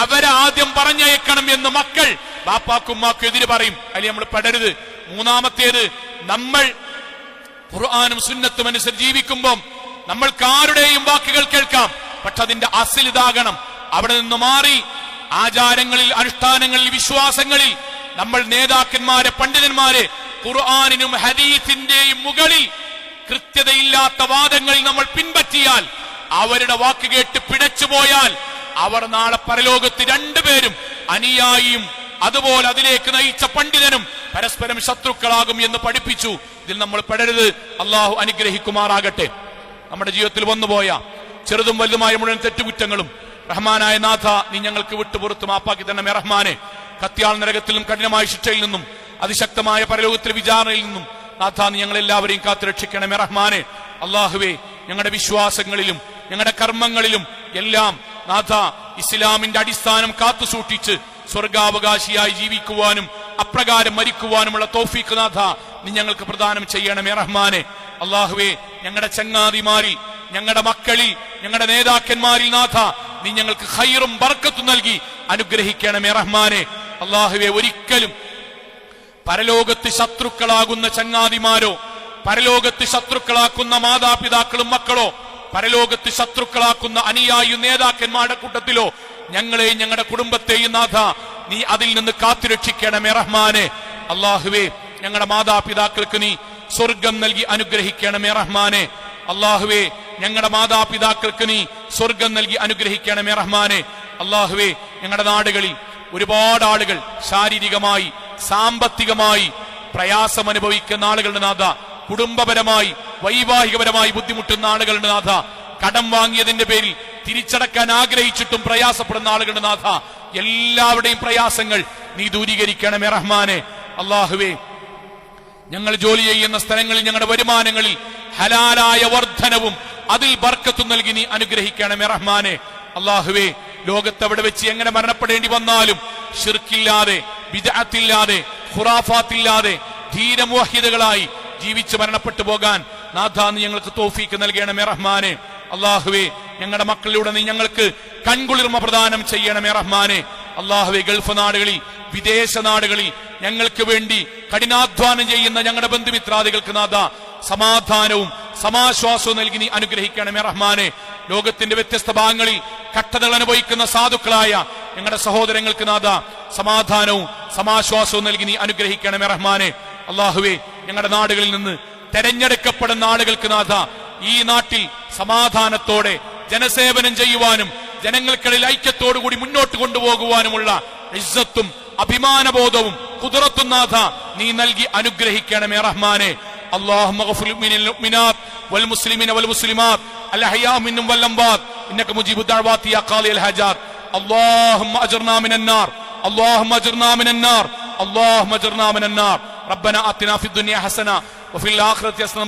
[SPEAKER 1] അവരെ ആദ്യം പറഞ്ഞയക്കണം എന്ന് മക്കൾ വാപ്പാക്കും വാക്കും എതിര് പറയും. അല്ലെങ്കിൽ നമ്മൾ പെടരുത്. മൂന്നാമത്തേത്, നമ്മൾ ഖുർആനും സുന്നത്തും അനുസരിച്ച് ജീവിക്കുമ്പോൾ നമ്മൾക്ക് ആരുടെയും വാക്കുകൾ കേൾക്കാം, പക്ഷെ അതിന്റെ അസിൽ ഇതാകണം. അവിടെ നിന്ന് മാറി ആചാരങ്ങളിൽ, അനുഷ്ഠാനങ്ങളിൽ, വിശ്വാസങ്ങളിൽ നമ്മൾ നേതാക്കന്മാരെ, പണ്ഡിതന്മാരെ ഖുർആനിനും ഹദീസിന്റെയും മുകളിൽ കൃത്യതയില്ലാത്ത വാദങ്ങളിൽ നമ്മൾ പിൻപറ്റിയാൽ, അവരുടെ വാക്ക് കേട്ട് പിഴച്ചുപോയാൽ, അവർ നാളെ പരലോകത്ത് രണ്ടുപേരും, അനുയായിയും അതുപോലെ അതിലേക്ക് നയിച്ച പണ്ഡിതനും പരസ്പരം ശത്രുക്കളാകും എന്ന് പഠിപ്പിച്ചു. ഇതിൽ നമ്മൾ പെടരുത്. അള്ളാഹു അനുഗ്രഹിക്കുമാറാകട്ടെ. നമ്മുടെ ജീവിതത്തിൽ വന്നുപോയ ചെറുതും വലുതുമായ മുഴുവൻ തെറ്റുകുറ്റങ്ങളും റഹ്മാനായ നാഥ നീ ഞങ്ങൾക്ക് വിട്ടുപുറത്ത് മാപ്പാക്കി തന്നെ റഹ്മാനെ. കത്തിയാൾ നരകത്തിലും കഠിനമായ ശിക്ഷയിൽ നിന്നും അതിശക്തമായ പരലോകത്തിലെ വിചാരണയിൽ നിന്നും നാഥ നീ ഞങ്ങളെല്ലാവരെയും കാത്തുരക്ഷിക്കണമേ റഹ്മാനെ. അള്ളാഹുവേ, ഞങ്ങളുടെ വിശ്വാസങ്ങളിലും ഞങ്ങളുടെ കർമ്മങ്ങളിലും എല്ലാം നാഥ ഇസ്ലാമിന്റെ അടിസ്ഥാനം കാത്തു സൂക്ഷിച്ച് സ്വർഗാവകാശിയായി ജീവിക്കുവാനും അപ്രകാരം മരിക്കുവാനുമുള്ള തൗഫീഖ് നാഥ നീ ഞങ്ങൾക്ക് പ്രദാനം ചെയ്യണമേ റഹ്മാനെ. അള്ളാഹുവേ, ഞങ്ങളുടെ ചങ്ങാതിമാരിൽ, ഞങ്ങളുടെ മക്കളിൽ, ഞങ്ങളുടെ നേതാക്കന്മാരിൽ നാഥ നീ ഞങ്ങൾക്ക് ഖൈറും ബർക്കത്തും നൽകി അനുഗ്രഹിക്കണമേ റഹ്മാനെ. അള്ളാഹുവേ, ഒരിക്കലും പരലോകത്ത് ശത്രുക്കളാകുന്ന ചങ്ങാതിമാരോ, പരലോകത്ത് ശത്രുക്കളാക്കുന്ന മാതാപിതാക്കളും മക്കളോ, പരലോകത്ത് ശത്രുക്കളാക്കുന്ന അനുയായിയും നേതാക്കന്മാരുടെ കൂട്ടത്തിലോ ഞങ്ങളെയും ഞങ്ങളുടെ കുടുംബത്തെയും നാഥ നീ അതിൽ നിന്ന് കാത്തുരക്ഷിക്കണമേ റഹ്മാനെ. അള്ളാഹുവേ, ഞങ്ങളുടെ മാതാപിതാക്കൾക്ക് നീ സ്വർഗം നൽകി അനുഗ്രഹിക്കണമേ റഹ്മാനെ. അള്ളാഹുവേ, ഞങ്ങളുടെ മാതാപിതാക്കൾക്ക് നീ സ്വർഗം നൽകി അനുഗ്രഹിക്കണമേ റഹ്മാനെ. അള്ളാഹുവേ, ഞങ്ങളുടെ നാടുകളിൽ ഒരുപാട് ആളുകൾ ശാരീരികമായി, സാമ്പത്തികമായി പ്രയാസം അനുഭവിക്കുന്ന ആളുകളുടെ നാഥ, കുടുംബപരമായി, വൈവാഹികപരമായി ബുദ്ധിമുട്ടുന്ന ആളുകളുടെ നാഥ, കടം വാങ്ങിയതിന്റെ പേരിൽ തിരിച്ചടക്കാൻ ആഗ്രഹിച്ചിട്ടും പ്രയാസപ്പെടുന്ന ആളുകളുടെ നാഥ, എല്ലാവരുടെയും പ്രയാസങ്ങൾ നീ ദൂരീകരിക്കണമേ റഹ്മാനെ. അള്ളാഹുവേ, ഞങ്ങൾ ജോലി ചെയ്യുന്ന സ്ഥലങ്ങളിൽ ഞങ്ങളുടെ വരുമാനങ്ങളിൽ ഹലാലായ വർധനവും അതിൽ ബർക്കത്തും നൽകി നീ അനുഗ്രഹിക്കണമേ റഹ്മാനെ. അള്ളാഹുവേ, ലോകത്തെവിടെ വെച്ച് എങ്ങനെ മരണപ്പെടേണ്ടി വന്നാലും ശിർക്കില്ലാതെ, ബിദ്അത്തില്ലാതെ, ഖുറാഫാത്തില്ലാതെ ധീരമുവഹിദുകളായി ജീവിച്ച് മരണപ്പെട്ടു പോകാൻ നാഥ നീ ഞങ്ങൾക്ക് തൗഫീഖ് നൽകണമേ റഹ്മാനെ. അള്ളാഹുവേ, ഞങ്ങളുടെ മക്കളിലൂടെ നീ ഞങ്ങൾക്ക് കൺകുളിർമ പ്രദാനം ചെയ്യണമേ റഹ്മാനെ. അള്ളാഹുവേ, ഗൾഫ് നാടുകളിൽ, വിദേശ നാടുകളിൽ ഞങ്ങൾക്ക് വേണ്ടി കഠിനാധ്വാനം ചെയ്യുന്ന ഞങ്ങളുടെ ബന്ധുമിത്രാദികൾക്ക് നാഥ സമാധാനവും സമാശ്വാസവും നൽകി നീ അനുഗ്രഹിക്കണമേ റഹ്മാനെ. ലോകത്തിന്റെ വ്യത്യസ്ത ഭാഗങ്ങളിൽ കഷ്ടതകൾ അനുഭവിക്കുന്ന സാധുക്കളായ ഞങ്ങളുടെ സഹോദരങ്ങൾക്ക് നാഥ സമാധാനവും സമാശ്വാസവും നൽകി നീ അനുഗ്രഹിക്കണമേ റഹ്മാനെ. അള്ളാഹുവേ, ഞങ്ങളുടെ നാടുകളിൽ നിന്ന് തെരഞ്ഞെടുക്കപ്പെടുന്ന ആളുകൾക്ക് നാഥ ഈ നാട്ടിൽ സമാധാനത്തോടെ ജനസേവനം ചെയ്യുവാനും ജനങ്ങൾക്കിടയിൽ ഐക്യത്തോടുകൂടി മുന്നോട്ട് കൊണ്ടുപോകുവാനുമുള്ള ഇസ്സത്തും അഭിമാനബോധവും ഖുദ്റത്തും നാഥ നീ നൽകി അനുഗ്രഹിക്കണമേ റഹ്മാനെ. അല്ലാഹുമ്മ ഗ്ഫിർ ലിൽ മുഅ്മിനാത്ത് വൽ മുസ്ലിമീന വൽ മുസ്ലിമാത്ത് അൽ അഹ്യാ മിൻഹും വൽ അംവാത്ത് ഇന്നക മുജീബു ദഅവാതി യാ ഖാദിയൽ ഹജാത്ത്. اللهم اجرنا من النار اللهم اجرنا من النار اللهم اجرنا من النار. ربنا آتنا في الدنيا حسنة وفي الآخرة حسنة